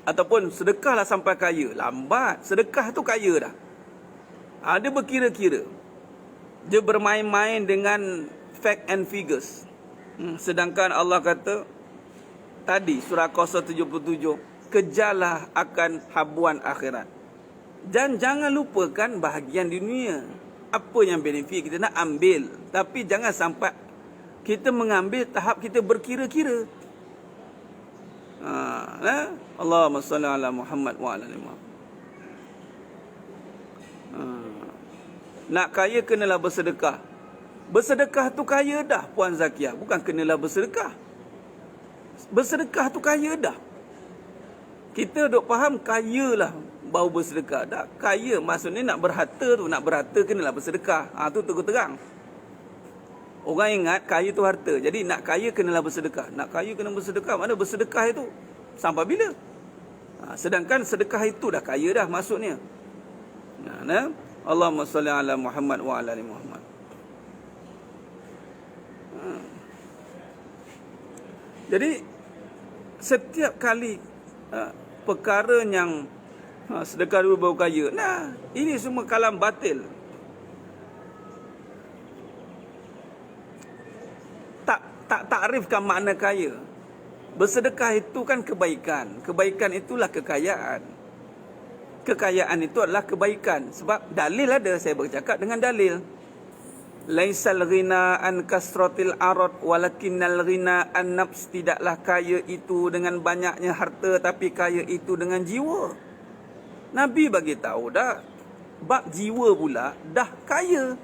Ataupun sedekahlah sampai kaya. Lambat. Sedekah tu kaya dah. Dia berkira-kira. Dia bermain-main dengan fact and figures. Sedangkan Allah kata tadi surah Qausar 77, kejarlah akan habuan akhirat. Dan jangan lupakan bahagian dunia. Apa yang benefit kita nak ambil. Tapi jangan sampai kita mengambil tahap kita berkira-kira. Allahumma salli ala Muhammad wa ala ali Muhammad. Nak kaya kenalah bersedekah. Bersedekah tu kaya dah, Puan Zakiah. Bukan kenalah bersedekah. Bersedekah tu kaya dah. Kita duk faham kaya lah baru bersedekah. Tak, kaya maksudnya nak berharta tu. Nak berharta kenalah bersedekah. Tu terang. Orang ingat kaya tu harta. Jadi nak kaya kenalah bersedekah. Nak kaya kena bersedekah. Mana bersedekah itu? Sampai bila? Sedangkan sedekah itu dah kaya dah maksudnya. Allahumma salli ala Muhammad wa ala ali Muhammad. Jadi setiap kali perkara yang sedekah dulu baru kaya. Ini semua kalam batil. Tak takrifkan makna kaya. Bersedekah itu kan kebaikan. Kebaikan itulah kekayaan. Kekayaan itu adalah kebaikan. Sebab dalil ada, saya bercakap dengan dalil. Laisal ghina an kasratil arad walakinnal ghina an nafs. Tidaklah kaya itu dengan banyaknya harta, tapi kaya itu dengan jiwa. Nabi bagi tahu dah, bab jiwa pula dah kaya.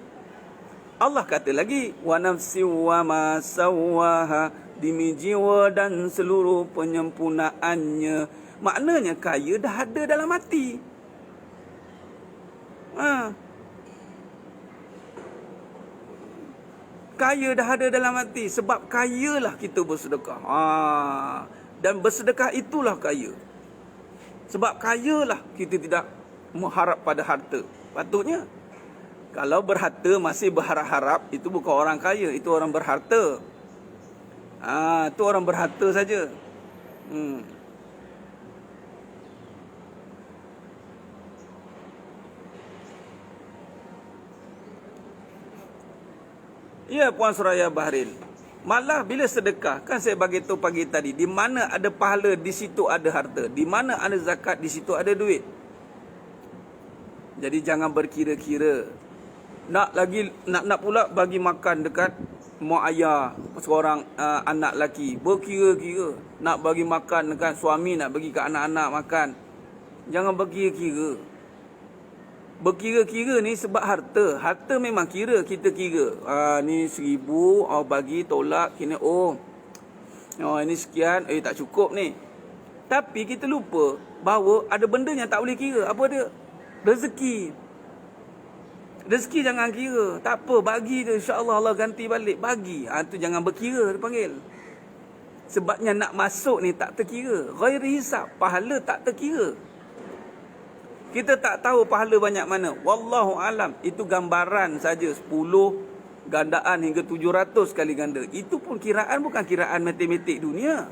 Allah kata lagi, wa nafsi wa ma sawwaha, demi jiwa dan seluruh penyempurnaannya. Maknanya kaya dah ada dalam hati. Kaya dah ada dalam hati. Sebab kayalah kita bersedekah. Dan bersedekah itulah kaya. Sebab kayalah kita tidak mengharap pada harta. Patutnya kalau berharta masih berharap-harap, itu bukan orang kaya, itu orang berharta. Itu orang berharta saja. Ya, Puan Suraya Bahril. Malah bila sedekah, kan saya bagi tahu pagi tadi, di mana ada pahala, di situ ada harta. Di mana ada zakat, di situ ada duit. Jadi jangan berkira-kira. Nak pula bagi makan dekat mak ayah seorang anak lelaki. Berkira-kira. Nak bagi makan dekat suami, nak bagi ke anak-anak makan. Jangan berkira-kira. Berkira-kira ni sebab harta. Harta memang kira, kita kira. Ni 1,000, bagi tolak. Kena, ini sekian. Tak cukup ni. Tapi kita lupa bahawa ada benda yang tak boleh kira. Apa dia? Rezeki. Rezeki jangan kira. Tak apa, bagi je. InsyaAllah Allah ganti balik. Bagi. Itu jangan berkira, dia panggil. Sebabnya nak masuk ni tak terkira. Ghairi hisab. Pahala tak terkira. Kita tak tahu pahala banyak mana. Wallahu alam. Itu gambaran saja. 10 gandaan hingga 700 kali ganda. Itu pun kiraan, bukan kiraan matematik dunia.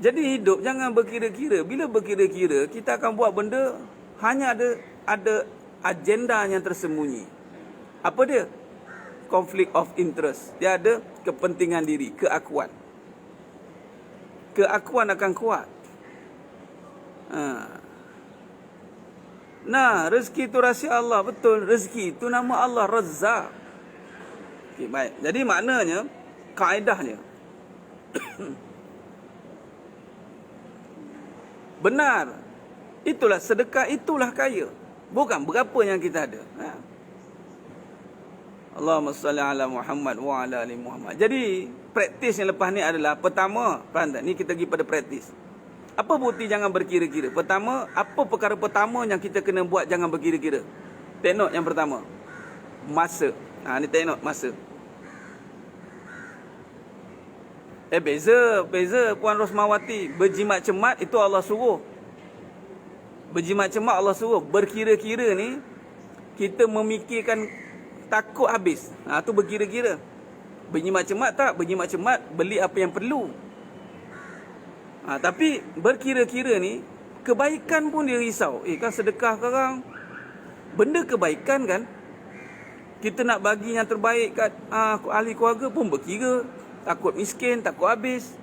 Jadi hidup jangan berkira-kira. Bila berkira-kira, kita akan buat benda hanya ada agenda yang tersembunyi. Apa dia? Conflict of interest. Dia ada kepentingan diri, keakuan. Keakuan akan kuat. Rezeki itu rahsia Allah. Betul, rezeki itu nama Allah, Razzaq. Okay, baik. Jadi maknanya, kaedahnya benar. Itulah sedekah, itulah kaya. Bukan berapa yang kita ada. Allahumma salli ala Muhammad wa ala ali Muhammad. Jadi praktis yang lepas ni adalah, pertama, faham tak? Ni kita pergi pada praktis. Apa bukti jangan berkira-kira? Pertama, apa perkara pertama yang kita kena buat jangan berkira-kira? Tengok yang pertama, masa. Ni tengok masa. Beza Puan Rosmawati. Berjimat cemat itu Allah suruh. Berjimat cemat Allah suruh. Berkira-kira ni, kita memikirkan takut habis. Tu berkira-kira. Berjimat cemat tak? Berjimat cemat beli apa yang perlu. Tapi berkira-kira ni, kebaikan pun dia risau. Kan sedekah sekarang, benda kebaikan kan. Kita nak bagi yang terbaik kat ahli keluarga pun berkira. Takut miskin, takut habis.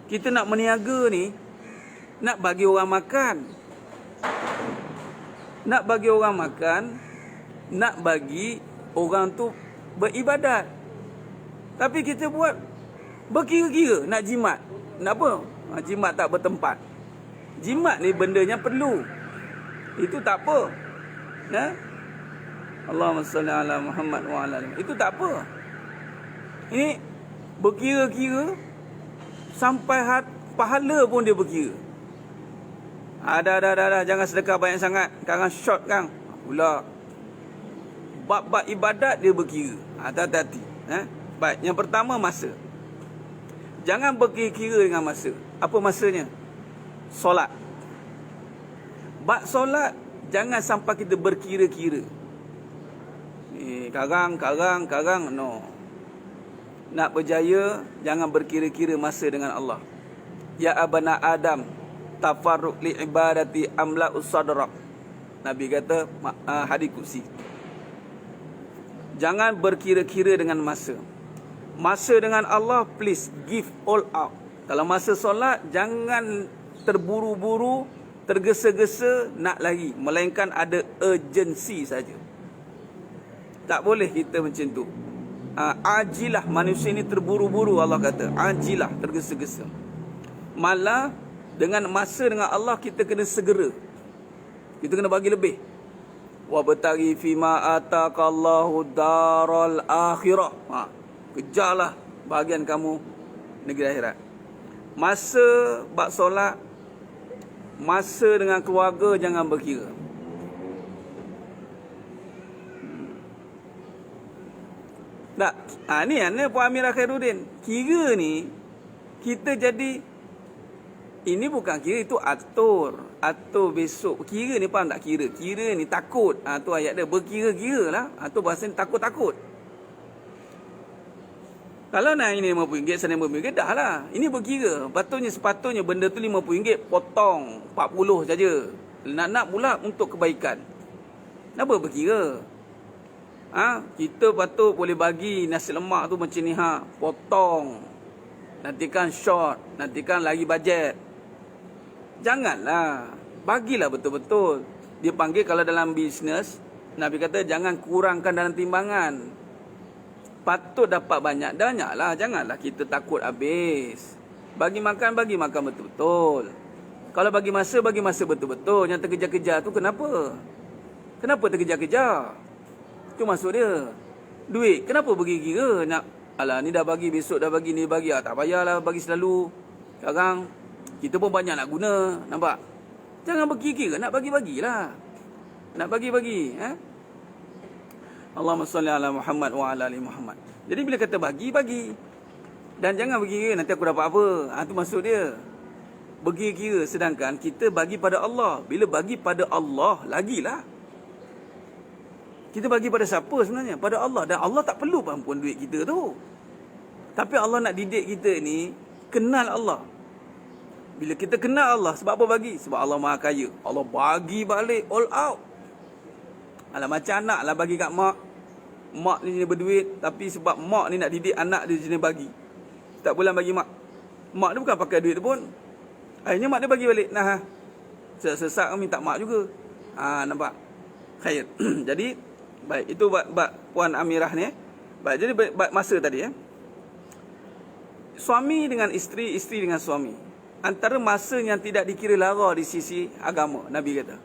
Kita nak meniaga ni, nak bagi orang makan. Nak bagi orang makan, nak bagi orang tu beribadat. Tapi kita buat berkira-kira nak jimat. Nak apa? Jimat tak bertempat. Jimat ni bendanya perlu. Itu tak apa. Ya? Allahumma salli ala Muhammad wa ala alihi. Itu tak apa. Ini berkira-kira sampai pahala pun dia berkira. Dah. Jangan sedekah banyak sangat. Sekarang short kan. Pula bab-bab ibadat dia berkira. Hati-hati. Baik, yang pertama masa. Jangan berkira-kira dengan masa. Apa masanya? Solat. Bab solat, jangan sampai kita berkira-kira. Karang, no. Nak berjaya, jangan berkira-kira masa dengan Allah. Ya abana Adam, tafarruq li ibadati amla usadrak. Nabi kata, hadis qudsi. Jangan berkira-kira dengan masa. Masa dengan Allah, please give all out. Kalau masa solat, jangan terburu-buru, tergesa-gesa nak lari. Melainkan ada urgency saja. Tak boleh kita macam tu. Ajilah, manusia ni terburu-buru, Allah kata. Ajilah, tergesa-gesa. Malah dengan masa dengan Allah, kita kena segera. Kita kena bagi lebih. Wa bataghi fima ataqallahu daral akhirah. Kejarlah bahagian kamu negeri akhirat. Masa bab solat, masa dengan keluarga jangan berkira. Tak, ni Puan Amirah Khairuddin. Kira ni, kita jadi, ini bukan kira, itu atur. Atur besok. Kira ni faham tak kira? Kira ni takut. Tu ayat dia, berkira-kira lah. Tu bahasa ni takut-takut. Kalau nak ini RM50, sana RM50, dah lah. Ini berkira. Sepatutnya benda tu RM50, potong 40 saja. Nak pula untuk kebaikan. Kenapa berkira? Kita patut boleh bagi nasi lemak tu macam ni, potong. Nantikan short, nantikan lagi bajet. Janganlah. Bagilah betul-betul. Dia panggil kalau dalam bisnes, Nabi kata jangan kurangkan dalam timbangan. Patut dapat banyaklah. Janganlah kita takut habis. Bagi makan betul-betul. Kalau bagi masa betul-betul. Yang terkejar-kejar tu kenapa? Kenapa terkejar-kejar? Itu maksud dia. Duit, kenapa berkira-kira? Ni dah bagi, besok dah bagi, ni bagi. Tak payahlah bagi selalu. Sekarang, kita pun banyak nak guna. Nampak? Jangan berkira-kira, nak bagi-bagilah. Nak bagi-bagi. Allahumma salli ala Muhammad wa ala ali Muhammad. Jadi bila kata bagi. Dan jangan berkira nanti aku dapat apa. Itu maksud dia. Berkira-kira sedangkan kita bagi pada Allah. Bila bagi pada Allah, lagilah. Kita bagi pada siapa sebenarnya? Pada Allah. Dan Allah tak perlu pun duit kita tu. Tapi Allah nak didik kita ni, kenal Allah. Bila kita kenal Allah, sebab apa bagi? Sebab Allah Maha Kaya. Allah bagi balik all out. Macam anak lah bagi kat mak. Mak ni jenis berduit, tapi sebab mak ni nak didik anak dia jenis bagi. Tak boleh bagi mak. Mak dia bukan pakai duit tu pun. Akhirnya mak dia bagi balik. Sesak minta mak juga. Nampak? Khair. Jadi, baik. Itu bab Puan Amirah ni. Baik, jadi bab masa tadi. Suami dengan isteri, isteri dengan suami. Antara masa yang tidak dikira lara di sisi agama, Nabi kata.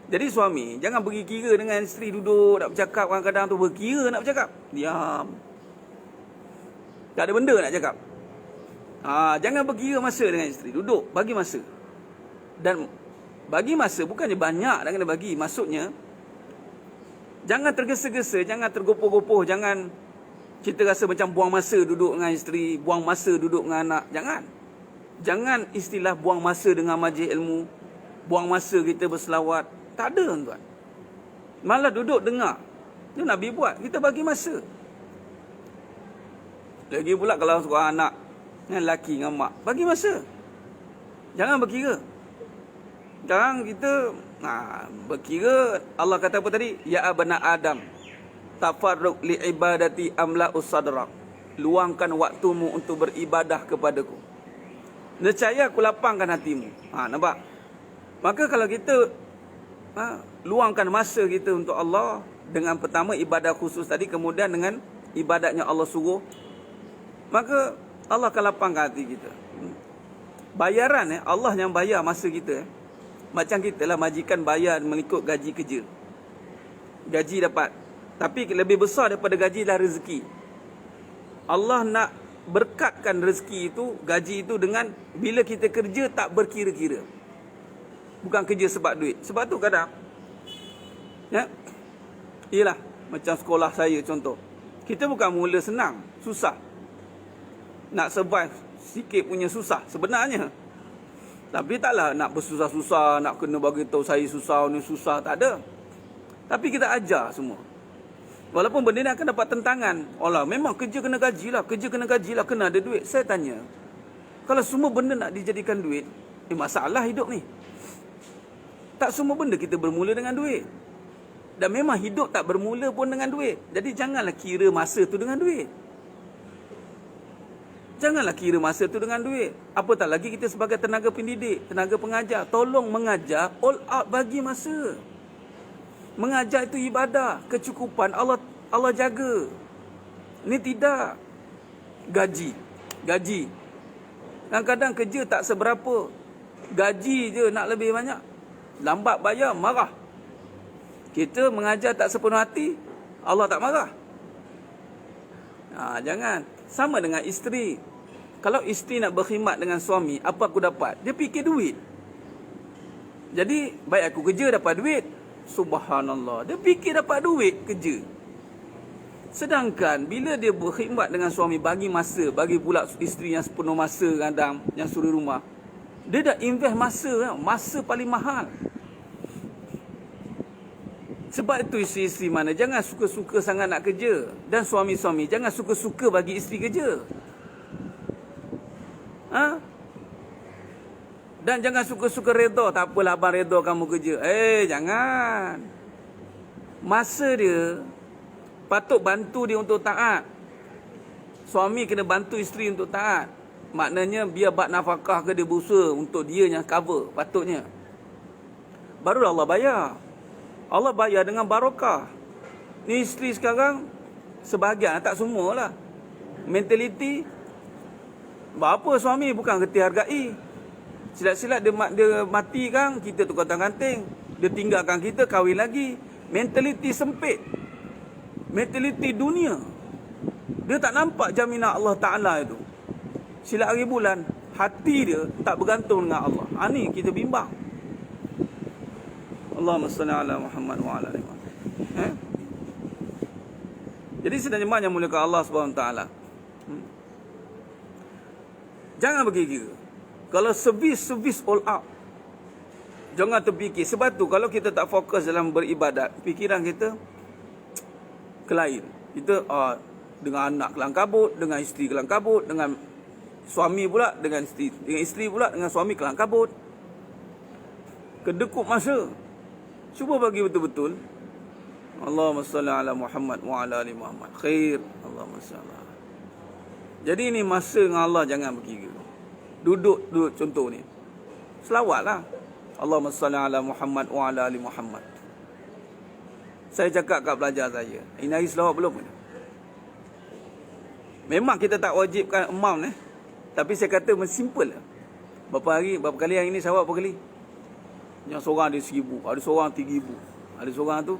Jadi suami, jangan berkira dengan isteri duduk nak bercakap. Kadang-kadang tu berkira nak bercakap. Diam. Tak ada benda nak cakap. Jangan berkira masa dengan isteri. Duduk, bagi masa. Dan bagi masa bukannya banyak nak kena bagi. Maksudnya, jangan tergesa-gesa, jangan tergopoh-gopoh, jangan kita rasa macam buang masa duduk dengan isteri, buang masa duduk dengan anak. Jangan istilah buang masa dengan majlis ilmu, buang masa kita berselawat. Tak ada, tuan. Malah duduk dengar. Itu Nabi buat, kita bagi masa. Lagi pula kalau seorang anak dengan lelaki dengan mak, bagi masa. Jangan berkira. Sekarang kita berkira. Allah kata apa tadi? Ya abna Adam, tafarruq li ibadati amla usadrak. Luangkan waktumu untuk beribadah kepadaku. Nescaya aku lapangkan hatimu. Nampak? Maka kalau kita luangkan masa kita untuk Allah, dengan pertama ibadah khusus tadi, kemudian dengan ibadatnya Allah suruh, maka Allah akan lapangkan hati kita. Bayaran Allah yang bayar masa kita. Macam kita lah, majikan bayar mengikut gaji kerja. Gaji dapat. Tapi lebih besar daripada gaji adalah rezeki. Allah nak berkatkan rezeki itu, gaji itu, dengan bila kita kerja tak berkira-kira. Bukan kerja sebab duit. Sebab tu kadang ialah macam sekolah saya contoh. Kita bukan mula senang, susah. Nak survive sikit punya susah sebenarnya. Tapi taklah nak bersusah-susah, nak kena bagi tahu saya susah, ni susah, tak ada. Tapi kita ajar semua. Walaupun benda ni akan dapat tentangan. Memang kerja kena gajilah, kena ada duit. Saya tanya, kalau semua benda nak dijadikan duit, masalah hidup ni. Tak semua benda kita bermula dengan duit. Dan memang hidup tak bermula pun dengan duit. Jadi janganlah kira masa tu dengan duit. Janganlah kira masa tu dengan duit. Apatah lagi kita sebagai tenaga pendidik, tenaga pengajar. Tolong mengajar, all out bagi masa. Mengajar itu ibadah. Kecukupan Allah jaga. Ini tidak. Gaji. Kadang-kadang kerja tak seberapa. Gaji je nak lebih banyak. Lambat bayar, marah. Kita mengajar tak sepenuh hati, Allah tak marah. Jangan. Sama dengan isteri. Kalau isteri nak berkhidmat dengan suami, apa aku dapat? Dia fikir duit. Jadi, baik aku kerja dapat duit. Subhanallah. Dia fikir dapat duit kerja. Sedangkan, bila dia berkhidmat dengan suami, bagi masa, bagi pula isteri yang sepenuh masa kadang, yang suri rumah. Dia dah invest masa. Masa paling mahal. Sebab itu isteri-isteri mana jangan suka-suka sangat nak kerja. Dan suami-suami jangan suka-suka bagi isteri kerja. Dan jangan suka-suka redha. Tak apalah abang redha kamu kerja. Jangan. Masa dia patut bantu dia untuk taat. Suami kena bantu isteri untuk taat. Maknanya biar bak nafkah ke dia berusaha untuk dia yang cover. Patutnya. Baru Allah bayar. Allah bayar dengan barakah. Ni isteri sekarang sebahagian, tak semualah. Mentaliti berapa suami bukan kerti hargai. Silat-silat dia mati kan, kita tukar ganting. Dia tinggalkan kita, kahwin lagi. Mentaliti sempit. Mentaliti dunia. Dia tak nampak jaminan Allah Ta'ala itu. Silat hari bulan, hati dia tak bergantung dengan Allah. Ni kita bimbang. Allahumma salli ala Muhammad wa ala ali Muhammad. Jadi sedang jemaah yang muliakan Allah SWT. Jangan berkira. Kalau servis all out, jangan terfikir. Sebab tu kalau kita tak fokus dalam beribadat, fikiran kita ke lain. Kita dengan anak kelang kabut, dengan isteri kelang kabut, dengan suami pula dengan isteri pula dengan suami kelang kabut. Kedekup masa. Cuba bagi betul-betul. Allahumma salli ala Muhammad wa ala ali Muhammad. Khair. Allahumma salli. Jadi ni masa dengan Allah jangan berkira. Duduk contoh ni. Selawatlah. Allahumma salli ala Muhammad wa ala ali Muhammad. Saya cakap kat pelajar saya, ini hari selawat belum? Memang kita tak wajibkan amount tapi saya kata simple. Berapa kali yang ini selawat berapa kali? Yang seorang ada 1,000, ada seorang 3,000, ada seorang tu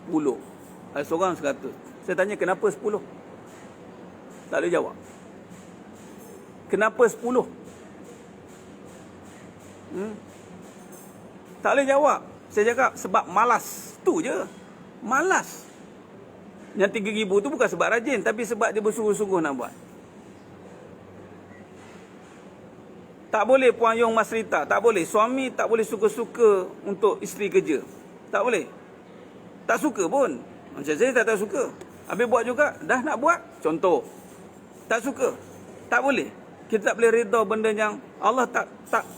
10, ada seorang 100. Saya tanya kenapa 10? Tak boleh jawab. Kenapa 10? Tak boleh jawab. Saya cakap sebab malas. Tu je. Malas. Yang 3,000 tu bukan sebab rajin, tapi sebab dia bersungguh-sungguh nak buat. Tak boleh Puan Yong Masrita, tak boleh. Suami tak boleh suka-suka untuk isteri kerja. Tak boleh. Tak suka pun. Macam saya tak suka. Habis buat juga, dah nak buat. Contoh. Tak suka. Tak boleh. Kita tak boleh reda benda yang Allah tak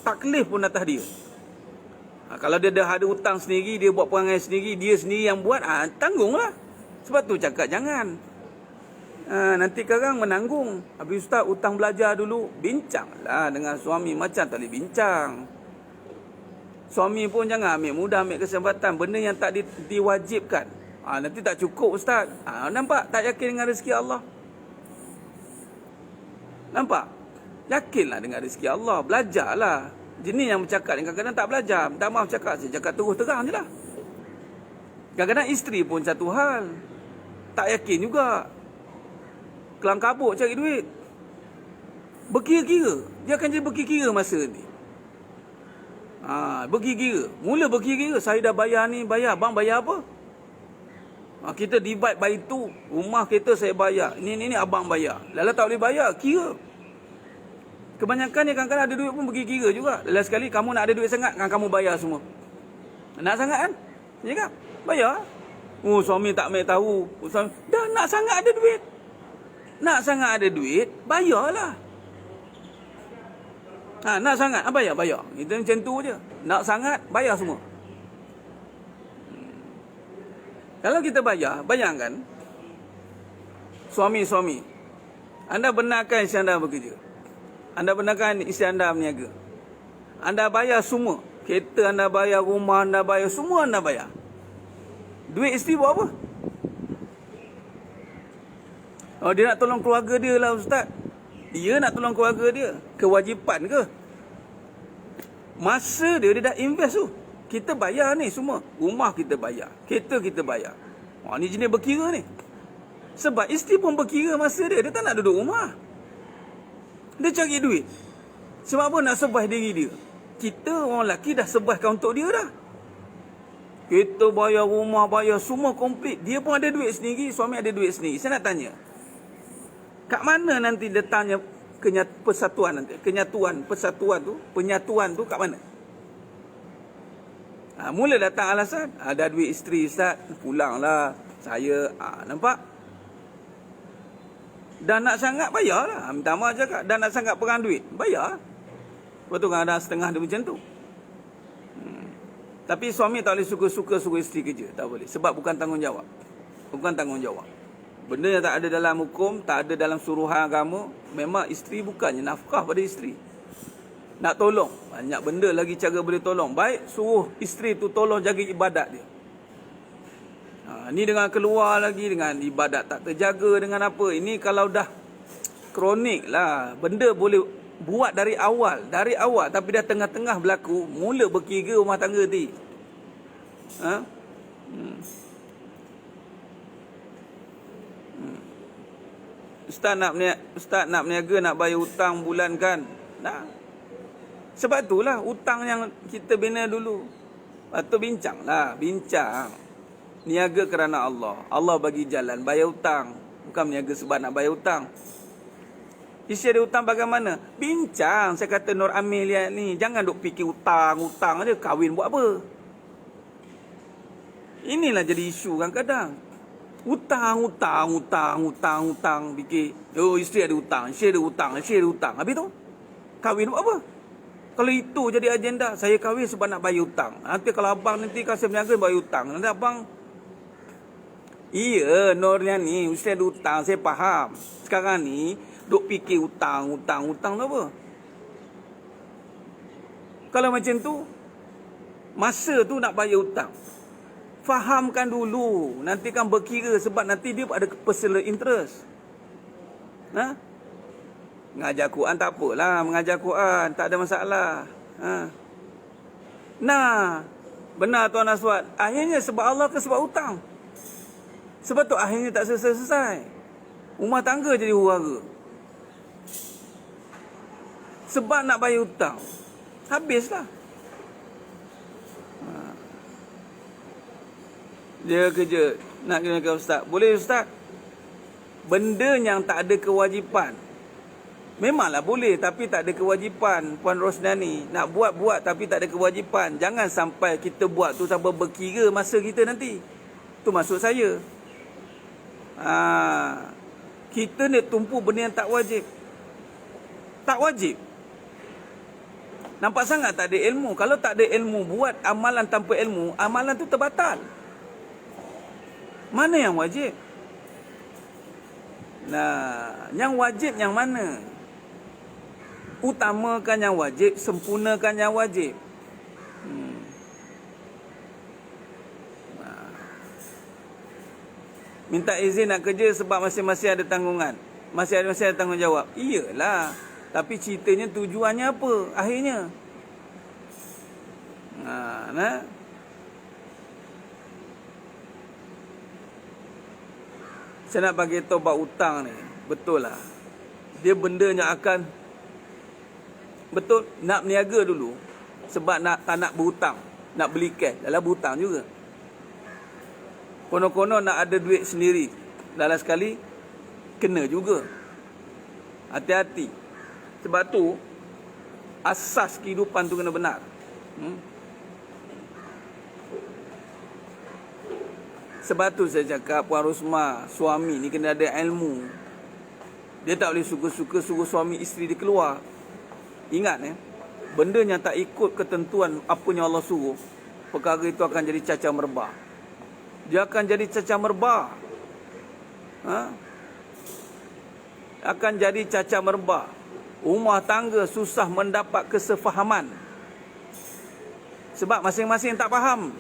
taklif pun atas dia. Kalau dia dah ada hutang sendiri, dia buat perangai sendiri, dia sendiri yang buat, tanggunglah. Sebab tu cakap jangan. Nanti sekarang menanggung. Habis ustaz hutang belajar dulu, bincanglah dengan suami. Macam tak boleh bincang. Suami pun jangan ambil mudah, ambil kesempatan. Benda yang tak diwajibkan. Nanti tak cukup ustaz. Nampak? Tak yakin dengan rezeki Allah. Nampak? Yakinlah dengan rezeki Allah. Belajarlah. Jenis yang bercakap yang kadang-kadang tak belajar. Tak maaf cakap. Saya cakap terus terang je lah. Kadang-kadang isteri pun satu hal. Tak yakin juga. Kelang kabut cari duit. Berkira-kira. Dia akan jadi berkira-kira masa ni. Berkira-kira. Mula berkira-kira. Saya dah bayar ni, bayar. Abang bayar apa? Kita divide by tu. Rumah kita saya bayar. Ini abang bayar. Lala tak boleh bayar. Kira. Kebanyakan ni kadang-kadang ada duit pun pergi kira juga. Lala sekali kamu nak ada duit sangat, kan kamu bayar semua. Nak sangat kan? Dia cakap, bayar. Suami tak ambil tahu. Suami, dah nak sangat ada duit. Nak sangat ada duit, bayarlah. Nak sangat, bayar. Itu macam tu je. Nak sangat, bayar semua. Kalau kita bayar, bayangkan. Suami-suami. Anda benarkan isteri anda bekerja. Anda benarkan isteri anda berniaga. Anda bayar semua. Kereta anda bayar, rumah anda bayar, semua anda bayar. Duit isteri buat apa? Dia nak tolong keluarga dia lah ustaz. Dia nak tolong keluarga dia. Kewajipan ke? Masa dia dah invest tu. Kita bayar ni semua. Rumah kita bayar. Kereta kita bayar. Ni jenis berkira ni. Sebab isteri pun berkira masa dia. Dia tak nak duduk rumah. Dia cari duit. Sebab apa? Nak sebah diri dia. Kita orang lelaki dah sebahkan untuk dia dah. Kita bayar rumah, bayar semua komplit. Dia pun ada duit sendiri, suami ada duit sendiri. Saya nak tanya. Kat mana nanti letaknya persatuan nanti? Penyatuan tu kat mana? Mula datang alasan. Ada duit isteri ustaz, pulanglah. Saya, nampak? Dah nak sangat, bayarlah. Minta maaf cakap. Dah nak sangat perang duit, bayar. Lepas tu kan ada setengah dia macam tu. Tapi suami tak boleh suka-suka suruh isteri kerja. Tak boleh. Sebab bukan tanggungjawab. Bukan tanggungjawab. Benda yang tak ada dalam hukum, tak ada dalam suruhan agama, memang isteri bukannya nafkah pada isteri. Nak tolong. Banyak benda lagi cara boleh tolong. Baik, suruh isteri tu tolong jaga ibadat dia. Ni dengan keluar lagi, dengan ibadat tak terjaga, dengan apa. Ini kalau dah kronik lah. Benda boleh buat dari awal. Tapi dah tengah-tengah berlaku, mula berkira rumah tangga ni. Ustaz nak berniaga, nak bayar hutang bulan kan. Sebab itulah hutang yang kita bina dulu. Lepas tu bincang. Niaga kerana Allah. Allah bagi jalan bayar hutang. Bukan niaga sebab nak bayar hutang. Isi ada hutang bagaimana? Bincang. Saya kata Nur Amelia ni, jangan duk fikir hutang aja, kahwin buat apa? Inilah jadi isu kadang-kadang. Hutang. Fikir, isteri ada hutang. Habis tu, kahwin buat apa? Kalau itu jadi agenda, saya kahwin sebab nak bayar hutang. Nanti kalau abang nanti kasih berniaga bayar hutang. Nanti abang, iya, Nurnya ni, isteri ada hutang, saya faham. Sekarang ni, duk fikir hutang tu apa? Kalau macam tu, masa tu nak bayar hutang. Fahamkan dulu. Nanti kan berkira sebab nanti dia ada personal interest. Mengajar Quran tak apalah. Mengajar Quran tak ada masalah. Benar Tuan Aswad. Akhirnya sebab Allah ke sebab hutang? Sebab tu akhirnya tak selesai-selesai. Rumah tangga jadi huru-hara. Sebab nak bayar hutang. Habislah. Dia kerja nak kena ustaz. Boleh ustaz? Benda yang tak ada kewajipan. Memanglah boleh tapi tak ada kewajipan. Puan Rosnani nak buat tapi tak ada kewajipan. Jangan sampai kita buat tu sampai berkira masa kita nanti. Tu maksud saya. Kita ni tumpu benda yang tak wajib. Tak wajib. Nampak sangat tak ada ilmu. Kalau tak ada ilmu buat amalan tanpa ilmu, amalan tu terbatal. Mana yang wajib? Nah, yang wajib yang mana? Utamakan yang wajib, sempurnakan yang wajib. Minta izin nak kerja sebab masing-masing ada tanggungan. Masing-masing ada tanggungjawab. Iyalah. Tapi ceritanya tujuannya apa akhirnya? Saya nak bagi tahu bab hutang ni. Betul lah. Dia benda yang akan betul nak berniaga dulu sebab tak nak berhutang, nak beli cash, dalam berhutang juga. Konon-konon nak ada duit sendiri. Dalam sekali kena juga. Hati-hati. Sebab tu asas kehidupan tu kena benar. Sebab tu saya cakap Puan Rosmah, suami ni kena ada ilmu. Dia tak boleh suka-suka suruh suami isteri dia keluar. Ingat benda yang tak ikut ketentuan apa yang Allah suruh, perkara itu akan jadi cacah merbah. Dia akan jadi cacah merbah. Akan jadi cacah merbah. Rumah tangga susah mendapat kesefahaman. Sebab masing-masing tak faham.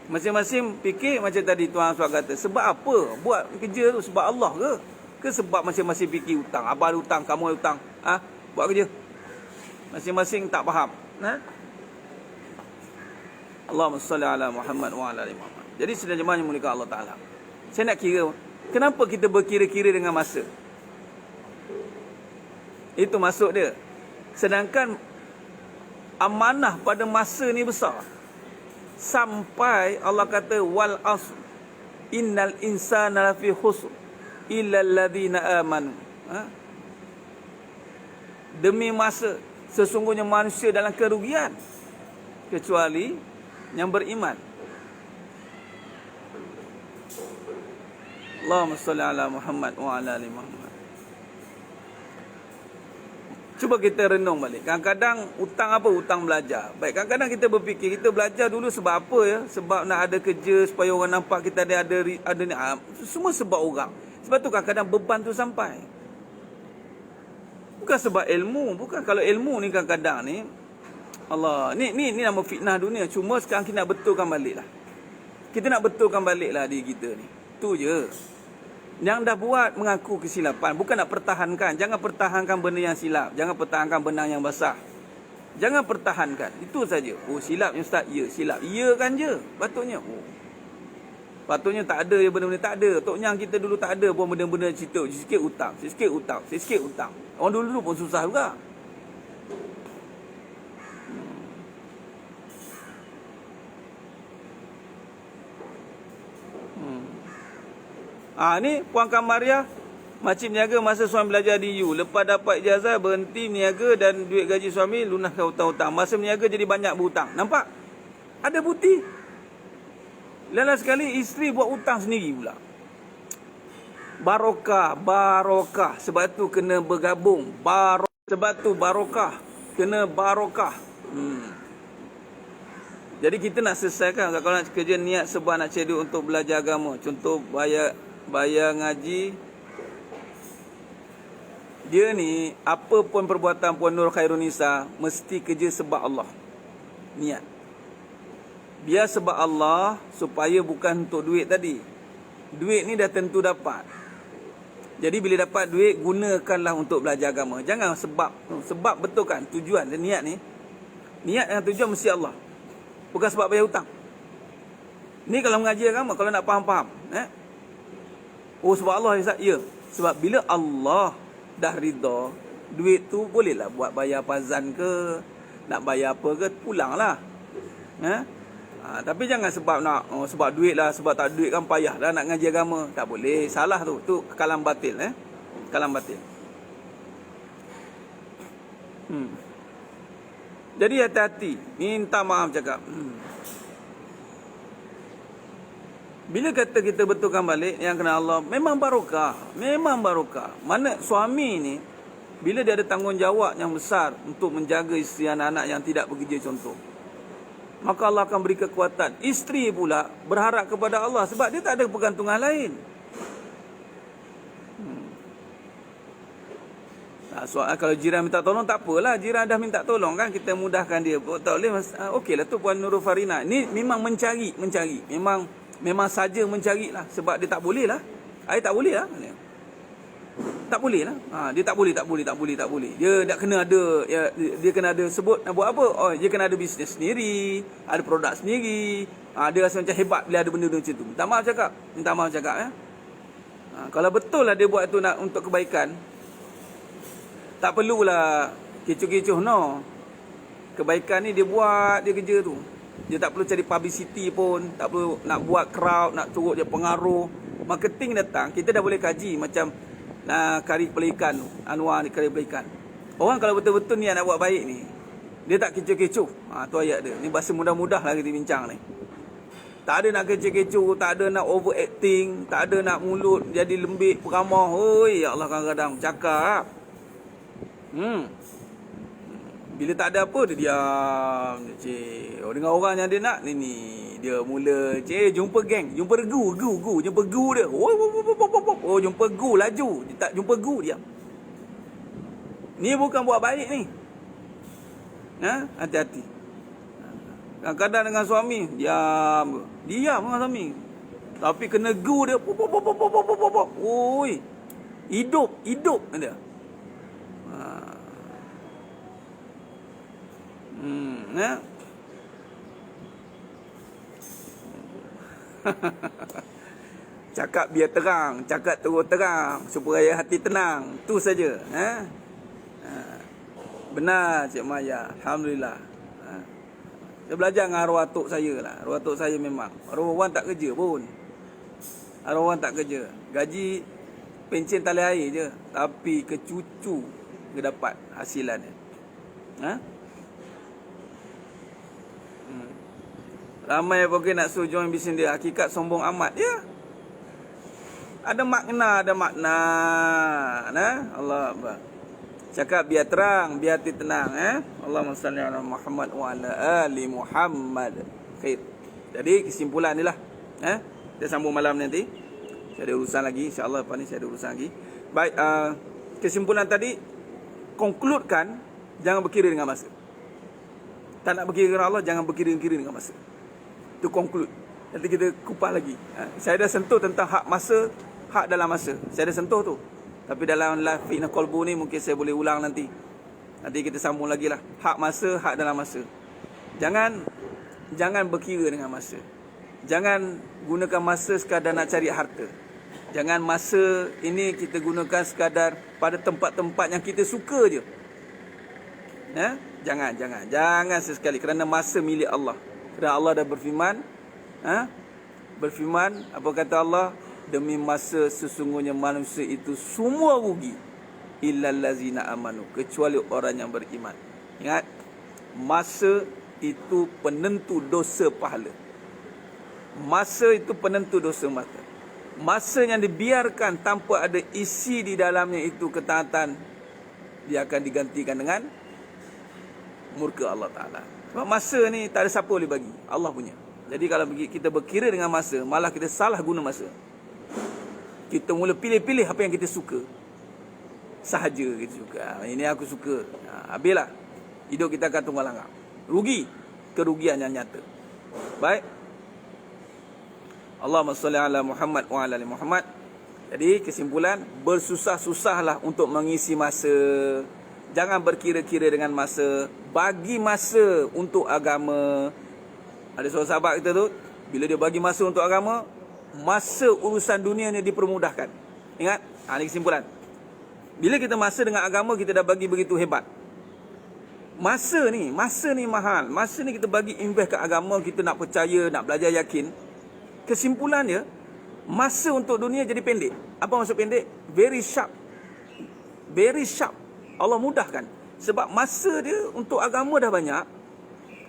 Masing-masing fikir macam tadi Tuan Aswad kata. Sebab apa buat kerja tu? Sebab Allah ke? Ke sebab masing-masing fikir hutang? Abang ada hutang, kamu ada hutang. Buat kerja. Masing-masing tak faham. Allahumma salli ala Muhammad wa ala ali Muhammad. Jadi sedang jemaah yang muliakan Allah Ta'ala, saya nak kira, kenapa kita berkira-kira dengan masa? Itu maksud dia. Sedangkan amanah pada masa ni besar. Sampai Allah kata wal asr innal insana lafi khusr illa alladhina amanu. Demi masa, sesungguhnya manusia dalam kerugian kecuali yang beriman. Allahumma salli ala Muhammad wa ala ali Muhammad. Cuba kita renung balik. Kadang-kadang hutang apa? Hutang belajar. Baik, kadang-kadang kita berfikir kita belajar dulu sebab apa ya? Sebab nak ada kerja, supaya orang nampak kita ada ni. Semua sebab orang. Sebab tu kadang-kadang beban tu sampai. Bukan sebab ilmu, bukan. Kalau ilmu ni kadang-kadang ni Allah, ni nama fitnah dunia. Cuma sekarang kita nak betulkan balik lah. Kita nak betulkan balik lah diri kita ni. Tu je. Yang dah buat mengaku kesilapan. Bukan nak pertahankan. Jangan pertahankan benda yang silap. Jangan pertahankan benang yang basah. Jangan pertahankan. Itu saja. Oh silap Ustaz. Ya silap. Ya kan je. Patutnya. Patutnya tak ada ya benda-benda. Tak ada. Toknya kita dulu tak ada pun benda-benda cerita. Sikit hutang. Sikit hutang. Sikit hutang. Orang dulu pun susah juga. Ni Puan Kamaria makcik meniaga masa suami belajar di U. Lepas dapat ijazah berhenti meniaga dan duit gaji suami lunaskan hutang-hutang. Masa meniaga jadi banyak berhutang. Nampak? Ada bukti. Lain sekali isteri buat hutang sendiri pula. Barokah. Sebab tu kena bergabung. Sebab tu barokah. Kena barokah. Jadi kita nak selesaikan. Kalau nak kerja niat sebab nak cari duit untuk belajar agama. Contoh bayar ngaji. Dia ni apa pun perbuatan Puan Nur Khairunisa mesti kerja sebab Allah. Niat. Biar sebab Allah supaya bukan untuk duit tadi. Duit ni dah tentu dapat. Jadi bila dapat duit gunakanlah untuk belajar agama. Jangan sebab betul kan tujuan dan niat ni. Niat dengan tujuan mesti Allah. Bukan sebab bayar hutang. Ni kalau mengaji agama kalau nak faham-faham, Oh sebab Allah Ustaz. Ya. Sebab bila Allah dah ridha, Duit tu bolehlah buat bayar pazan ke, nak bayar apa ke, pulanglah. Tapi jangan sebab sebab duit lah, sebab tak duit kan payah lah nak ngaji agama. Tak boleh, salah tu. Tu kekalan batil. Kekalan batil. Jadi hati-hati, minta maaf cakap. Bila kata kita betulkan balik yang kena Allah, memang barokah. Memang barokah. Mana suami ni, bila dia ada tanggungjawab yang besar untuk menjaga isteri anak-anak yang tidak bekerja contoh, maka Allah akan beri kekuatan. Isteri pula berharap kepada Allah sebab dia tak ada pergantungan lain. Soal kalau jiran minta tolong tak apalah, jiran dah minta tolong kan, kita mudahkan dia. Tak boleh, okeylah tu Puan Nurul Farina. Ni memang mencari. Memang saja mencarilah sebab dia tak boleh lah. Tak boleh lah. Tak boleh lah. Dia tak boleh. Dia tak kena ada, dia kena ada sebut nak buat apa. Dia kena ada bisnes sendiri, ada produk sendiri. Dia rasa macam hebat bila ada benda-benda macam tu. Minta maaf cakap ya. Kalau betul lah dia buat tu nak untuk kebaikan, tak perlulah kecoh-kecoh no. Kebaikan ni dia buat, dia kerja tu. Dia tak perlu cari publicity pun, tak perlu nak buat crowd, nak turut dia pengaruh. Marketing datang, kita dah boleh kaji macam kari kepala ikan tu. Anwar ni kari kepala ikan. Orang kalau betul-betul ni nak buat baik ni, dia tak kecoh-kecoh. Tu ayat dia. Ni bahasa mudah-mudah lah kita bincang ni. Tak ada nak kecoh-kecoh, tak ada nak overacting, tak ada nak mulut jadi lembik, peramah. Hoi, ya Allah kadang-kadang cakap. Bila tak ada apa, dia diam. Dengan orang yang dia nak ni dia mula jumpa geng, jumpa regu, jumpa gu dia. Jumpa gu laju. Dia tak jumpa gu diam. Ni bukan buat baik ni. Hati-hati. Kadang-kadang dengan suami diam dengan suami. Tapi kena gu dia. Oi. Hidup dia. Cakap biar terang, cakap terus terang supaya hati tenang. Tu saja. Benar Cik Maya, alhamdulillah. Saya belajar dengan arwah atuk saya lah. Arwah atuk saya memang arwah orang tak kerja pun. Arwah orang tak kerja. Gaji pencen tali air je, tapi ke cucu dia dapat hasilannya. Ramai pergi nak suruh join bisnes dia. Hakikat sombong amat. Ya. Ada makna. Allah Akbar. Cakap biar terang, biar hati tenang. Allahumma salli ala Muhammad wa ala ali Muhammad. Khair. Jadi kesimpulan ni lah. Kita sambung malam nanti. Saya ada urusan lagi. InsyaAllah lepas ni saya ada urusan lagi. Baik. Kesimpulan tadi. Konkludekan. Jangan berkira dengan masa. Tak nak berkira dengan Allah, jangan berkira-kira dengan masa. Itu conclude. Nanti kita kupas lagi. Saya dah sentuh tentang hak masa, hak dalam masa. Saya dah sentuh tu. Tapi dalam live Fitnah Kolbu ni mungkin saya boleh ulang nanti. Nanti kita sambung lagi lah. Hak masa, hak dalam masa. Jangan berkira dengan masa. Jangan gunakan masa sekadar nak cari harta. Jangan masa ini kita gunakan sekadar pada tempat-tempat yang kita suka je. Jangan sesekali, kerana masa milik Allah. Kerana Allah dah berfirman, apa kata Allah? Demi masa sesungguhnya manusia itu semua rugi, illal lazina amanu, kecuali orang yang beriman. Ingat, masa itu penentu dosa pahala. Masa itu penentu dosa mata. Masa yang dibiarkan tanpa ada isi di dalamnya itu ketaatan, dia akan digantikan dengan murka Allah Ta'ala. Sebab masa ni tak ada siapa boleh bagi, Allah punya. Jadi kalau kita berkira dengan masa, malah kita salah guna masa. Kita mula pilih-pilih apa yang kita suka. Sahaja kita suka. Ini aku suka. Habislah. Hidup kita akan tunggal langgar. Rugi. Kerugian yang nyata. Baik. Allahumma salli ala Muhammad wa ala ali Muhammad. Jadi kesimpulan, bersusah-susahlah untuk mengisi masa. Jangan berkira-kira dengan masa. Bagi masa untuk agama. Ada seorang sahabat kita tu, bila dia bagi masa untuk agama, masa urusan dunianya dipermudahkan. Ingat, ini kesimpulan. Bila kita masa dengan agama, kita dah bagi begitu hebat. Masa ni mahal. Masa ni kita bagi invest ke agama, kita nak percaya, nak belajar yakin. Kesimpulannya, masa untuk dunia jadi pendek. Apa maksud pendek? Very sharp. Very sharp. Allah mudahkan. Sebab masa dia untuk agama dah banyak.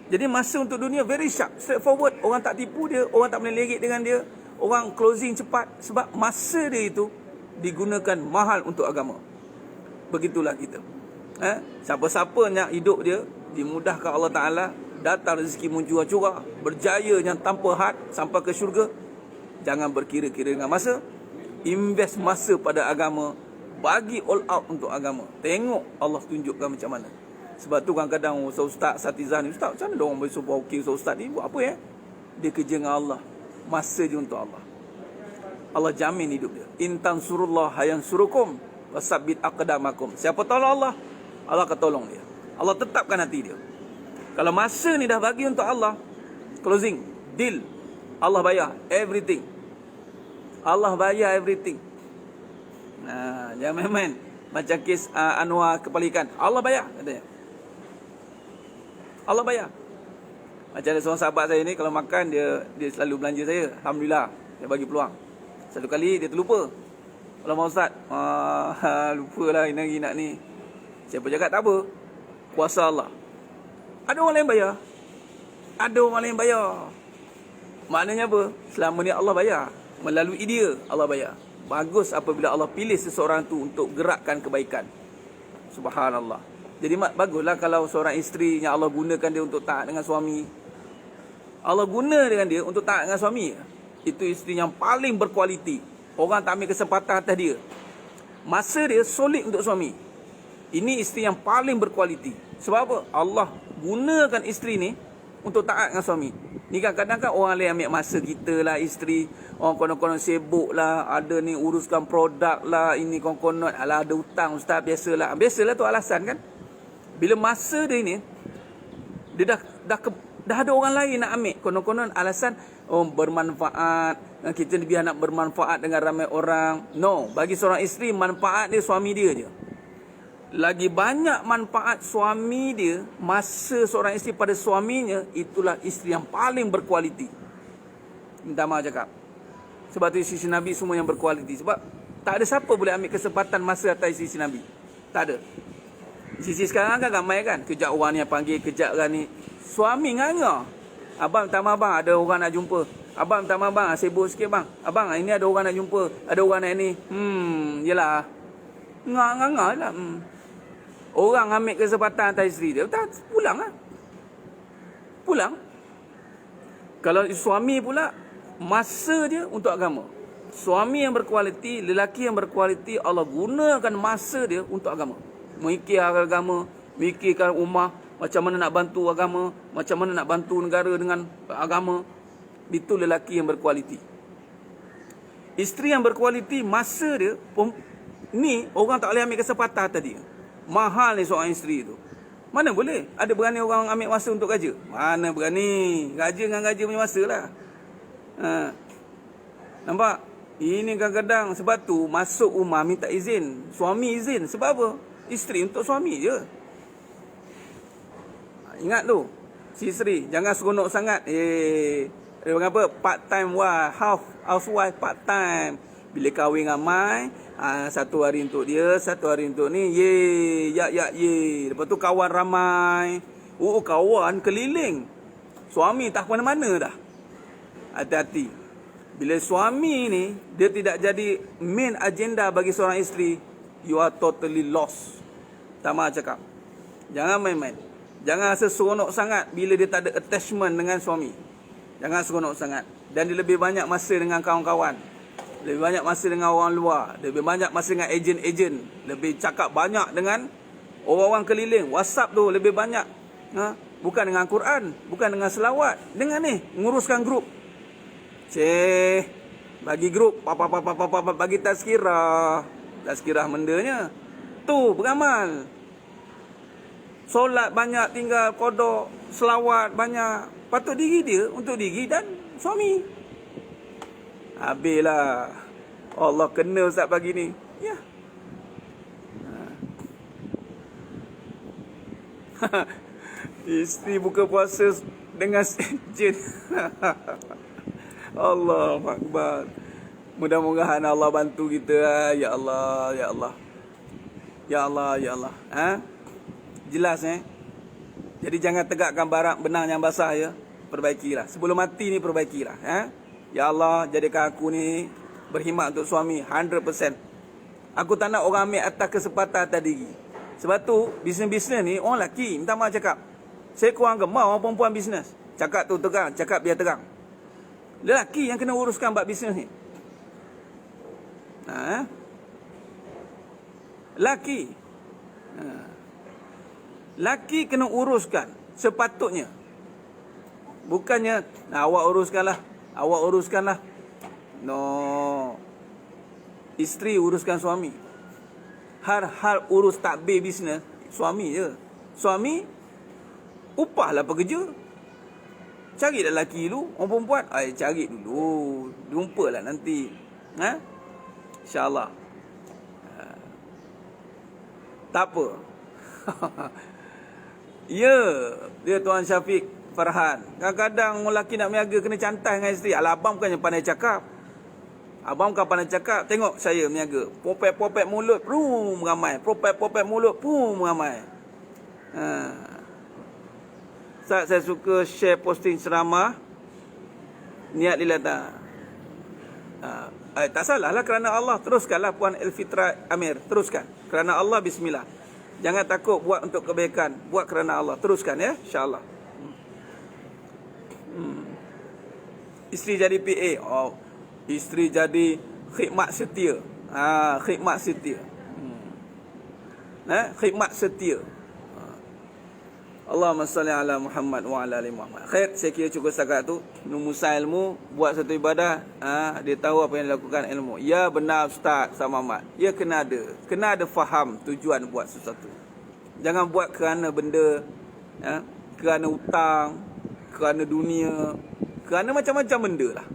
Jadi masa untuk dunia very sharp, straightforward. Orang tak tipu dia, orang tak boleh lerik dengan dia, orang closing cepat. Sebab masa dia itu digunakan mahal untuk agama. Begitulah kita. Siapa-siapa yang hidup dia dimudahkan Allah Ta'ala, datang rezeki mencurah-curah, berjaya yang tanpa had sampai ke syurga, jangan berkira-kira dengan masa. Invest masa pada agama, bagi all out untuk agama. Tengok Allah tunjukkan macam mana. Sebab tu kadang-kadang ustaz Satizah ni, ustaz macam mana orang boleh suruh okey ustaz ni buat apa ya? Dia kerja dengan Allah, masa je untuk Allah. Allah jamin hidup dia. Intan surullah hayansurukum wasabbit aqdamakum. Siapa tolong Allah, Allah akan tolong dia. Allah tetapkan hati dia. Kalau masa ni dah bagi untuk Allah, closing, deal. Allah bayar everything. Allah bayar everything. Jangan main-main. Macam kes Anwar kepala ikan. Allah bayar, katanya. Allah bayar. Macam ada seorang sahabat saya ni, kalau makan, dia selalu belanja saya. Alhamdulillah, dia bagi peluang. Satu kali dia terlupa. Kalau mau ustaz, lupalah ini nak ni. Siapa cakap tak apa. Kuasa Allah. Ada orang lain bayar. Ada orang lain bayar. Maknanya apa? Selama ni Allah bayar. Melalui dia Allah bayar. Bagus apabila Allah pilih seseorang tu untuk gerakkan kebaikan. Subhanallah. Jadi baguslah kalau seorang isteri yang Allah gunakan dia untuk taat dengan suami. Allah guna dengan dia untuk taat dengan suami. Itu isteri yang paling berkualiti. Orang tak ambil kesempatan atas dia. Masa dia solid untuk suami. Ini isteri yang paling berkualiti. Sebab apa? Allah gunakan isteri ni untuk taat dengan suami. Ni kadang-kadang kan orang lain ambil masa kita lah, isteri. Orang konon-konon sibuk lah, ada ni uruskan produk lah, ini konon-konon alah ada hutang ustaz, biasalah. Biasalah tu alasan kan. Bila masa dia ni, dia dah ada orang lain nak ambil. Konon-konon alasan bermanfaat. Kita biar nak bermanfaat dengan ramai orang. No, bagi seorang isteri manfaat dia suami dia je. Lagi banyak manfaat suami dia, masa seorang isteri pada suaminya, itulah isteri yang paling berkualiti. Minta maaf cakap. Sebab tu isteri Nabi semua yang berkualiti. Sebab tak ada siapa boleh ambil kesempatan masa atas isteri Nabi. Tak ada. Isteri sekarang kan ramai kan. Kejap orang ni yang panggil, kejap orang ni. Suami nganga. Abang minta maaf bang, ada orang nak jumpa. Abang minta maaf bang, sibuk sikit bang. Abang ini ada orang nak jumpa. Ada orang nak ni. Yelah. Nganga lah. Orang ambil kesempatan atas isteri dia, pulang lah. Pulang. Kalau suami pula, masa dia untuk agama. Suami yang berkualiti, lelaki yang berkualiti, Allah gunakan masa dia untuk agama. Memikirkan agama, memikirkan rumah, macam mana nak bantu agama, macam mana nak bantu negara dengan agama. Itu lelaki yang berkualiti. Isteri yang berkualiti, masa dia, ni orang tak boleh ambil kesempatan atas dia. Mahal ni seorang isteri tu. Mana boleh? Ada berani orang ambil masa untuk gaja? Mana berani? Gaja dengan gaja punya masa lah. Nampak? Ini kadang-kadang sebab tu masuk rumah minta izin. Suami izin. Sebab apa? Isteri untuk suami je. Ingat tu. Si isteri, jangan seronok sangat. Apa? Part time wife, housewife part time. Bila kahwin ramai, satu hari untuk dia, satu hari untuk ni. Lepas tu kawan ramai. Kawan keliling. Suami tak mana-mana dah. Hati-hati. Bila suami ni, dia tidak jadi main agenda bagi seorang isteri, you are totally lost. Tama cakap. Jangan main-main. Jangan rasa seronok sangat bila dia tak ada attachment dengan suami. Jangan seronok sangat. Dan dia lebih banyak masa dengan kawan-kawan. Lebih banyak masa dengan orang luar. Lebih banyak masa dengan ejen-ejen. Lebih cakap banyak dengan orang-orang keliling. WhatsApp tu lebih banyak. Bukan dengan Quran. Bukan dengan selawat. Dengan ni, nguruskan grup. Bagi grup. Bagi tazkirah. Tazkirah mendanya. Tu, beramal. Solat banyak, tinggal kodok. Selawat banyak. Patut diri dia untuk diri dan suami. Habislah. Allah kena ustaz pagi ni. Ya. Isteri buka puasa dengan jin. Allah Akbar. Mudah-mudahan Allah bantu kita. Ya Allah, ya Allah. Ya Allah, ya Allah. Jelas Jadi jangan tegakkan barang benang yang basah ya. Perbaikilah. Sebelum mati ni perbaikilah. Ya Allah, jadikan aku ni berkhidmat untuk suami 100%. Aku tak nak orang ambil atas kesempatan atas diri. Sebab tu, bisnes-bisnes ni, orang lelaki minta maaf cakap. Saya kurang gemar orang perempuan bisnes. Cakap tu terang, cakap biar terang. Lelaki yang kena uruskan bab bisnes ni. Laki kena uruskan sepatutnya. Bukannya awak uruskanlah. No. Isteri uruskan suami. Hal urus takbir bisnes suami je. Suami upahlah pekerja. Cari dah lelaki dulu. Orang perempuan cari dulu. Jumpalah nanti. InsyaAllah. Tak apa. Ya, dia Tuan Syafiq Farhan. Kadang-kadang orang lelaki nak berniaga kena cantai dengan isteri. Alah, abang bukannya pandai cakap. Abang bukan pandai cakap. Tengok saya berniaga. Popek-popek mulut, prum ramai. Popek-popek mulut, prum ramai. Ustaz, saya suka share posting ceramah. Niat lillah tak? Tak salah lah, kerana Allah. Teruskanlah Puan Elfitra Amir. Teruskan. Kerana Allah, bismillah. Jangan takut buat untuk kebaikan. Buat kerana Allah. Teruskan ya, insyaAllah. Isteri jadi PA. Isteri jadi khidmat setia. Khidmat setia. Khidmat setia. Allahumma salli ala Muhammad wa ala ali Muhammad. Khair, saya kira cukup setakat tu. Memusa ilmu, buat satu ibadah, dia tahu apa yang dilakukan ilmu. Ya benar Ustaz Sama Ahmad. Ya kena ada faham tujuan buat sesuatu. Jangan buat kerana benda, kerana hutang, kerana dunia, kerana macam-macam benda lah.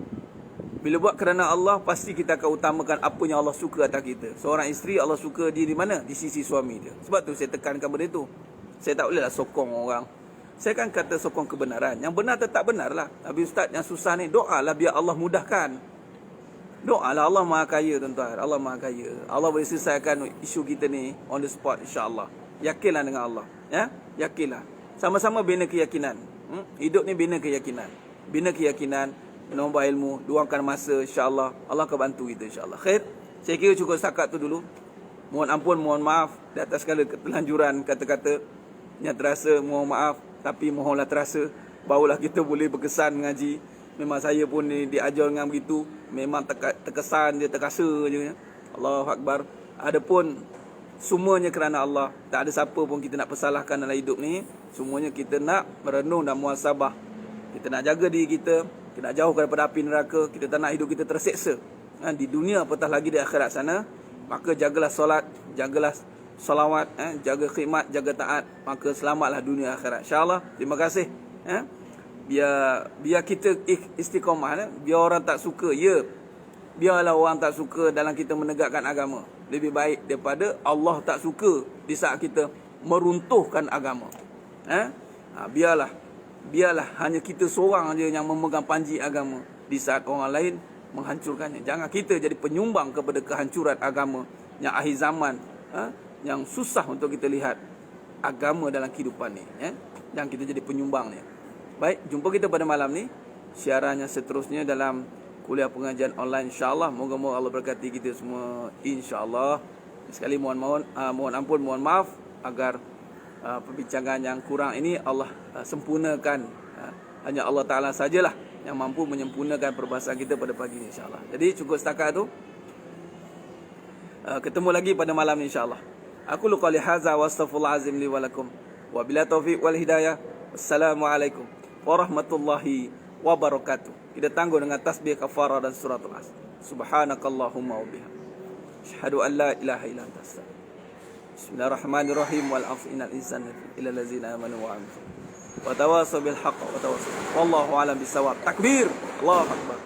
Bila buat kerana Allah, pasti kita akan utamakan apa yang Allah suka atas kita. Seorang isteri, Allah suka dia di mana? Di sisi suami dia. Sebab tu saya tekankan benda tu. Saya tak bolehlah sokong orang. Saya kan kata sokong kebenaran. Yang benar tetap benar lah. Tapi Ustaz, yang susah ni, doalah biar Allah mudahkan. Doalah, Allah Maha Kaya tuan-tuan. Allah Maha Kaya. Allah boleh selesaikan isu kita ni on the spot, insyaAllah. Yakinlah dengan Allah. Yakinlah. Sama-sama bina keyakinan. Hidup ni bina keyakinan. Bina keyakinan, menambah ilmu, luangkan masa, insyaAllah. Allah akan bantu kita, insyaAllah. Khair. Saya kira cukup setakat tu dulu. Mohon ampun, mohon maaf di atas segala ketelanjuran kata-kata yang terasa. Mohon maaf, tapi mohonlah terasa. Barulah kita boleh berkesan mengaji. Memang saya pun diajar dengan begitu. Memang terkesan je, terasa je. Allahu Akbar. Adapun semuanya kerana Allah. Tak ada siapa pun kita nak persalahkan dalam hidup ni. Semuanya kita nak merenung dan muhasabah. Kita nak jaga diri kita. Kita nak jauh daripada api neraka. Kita tak nak hidup kita terseksa. Di dunia apatah lagi di akhirat sana. Maka jagalah solat, jagalah salawat, jaga khidmat, jaga taat. Maka selamatlah dunia akhirat. InsyaAllah. Terima kasih. Biar kita istiqamah. Biar orang tak suka. Ya. Biarlah orang tak suka dalam kita menegakkan agama. Lebih baik daripada Allah tak suka di saat kita meruntuhkan agama. Biarlah hanya kita seorang je yang memegang panji agama di saat orang lain menghancurkannya. Jangan kita jadi penyumbang kepada kehancuran agama yang akhir zaman, yang susah untuk kita lihat agama dalam kehidupan ni. Jangan kita jadi penyumbangnya. Baik, jumpa kita pada malam ni. Siarannya seterusnya dalam kuliah pengajian online, insyaAllah. Moga-moga Allah berkati kita semua, insyaAllah. Sekali mohon ampun, mohon maaf agar perbincangan yang kurang ini Allah sempurnakan. Hanya Allah Ta'ala sajalah yang mampu menyempurnakan perbahasan kita pada pagi ini, insyaAllah. Jadi cukup setakat tu. Ketemu lagi pada malam ni, insyaAllah. Aku luqali haza wa astaghfirullahalazim li wa lakum. Wa bila taufiq wal hidayah. Wassalamualaikum warahmatullahi wabarakatuh. Kita tangguh dengan tasbih kafarah dan suratul As. Subhanakallahumma wa bihamdika. Asyhadu an la ilaha illa anta astaghfiruka. Bismillahirrahmanirrahim. Wal 'afwi innal insana illa allazina amanu wa 'amilu wa tawasaw bil haqq wa tawasaw. Wallahu a'lam bisawab. Takbir. Allahu akbar.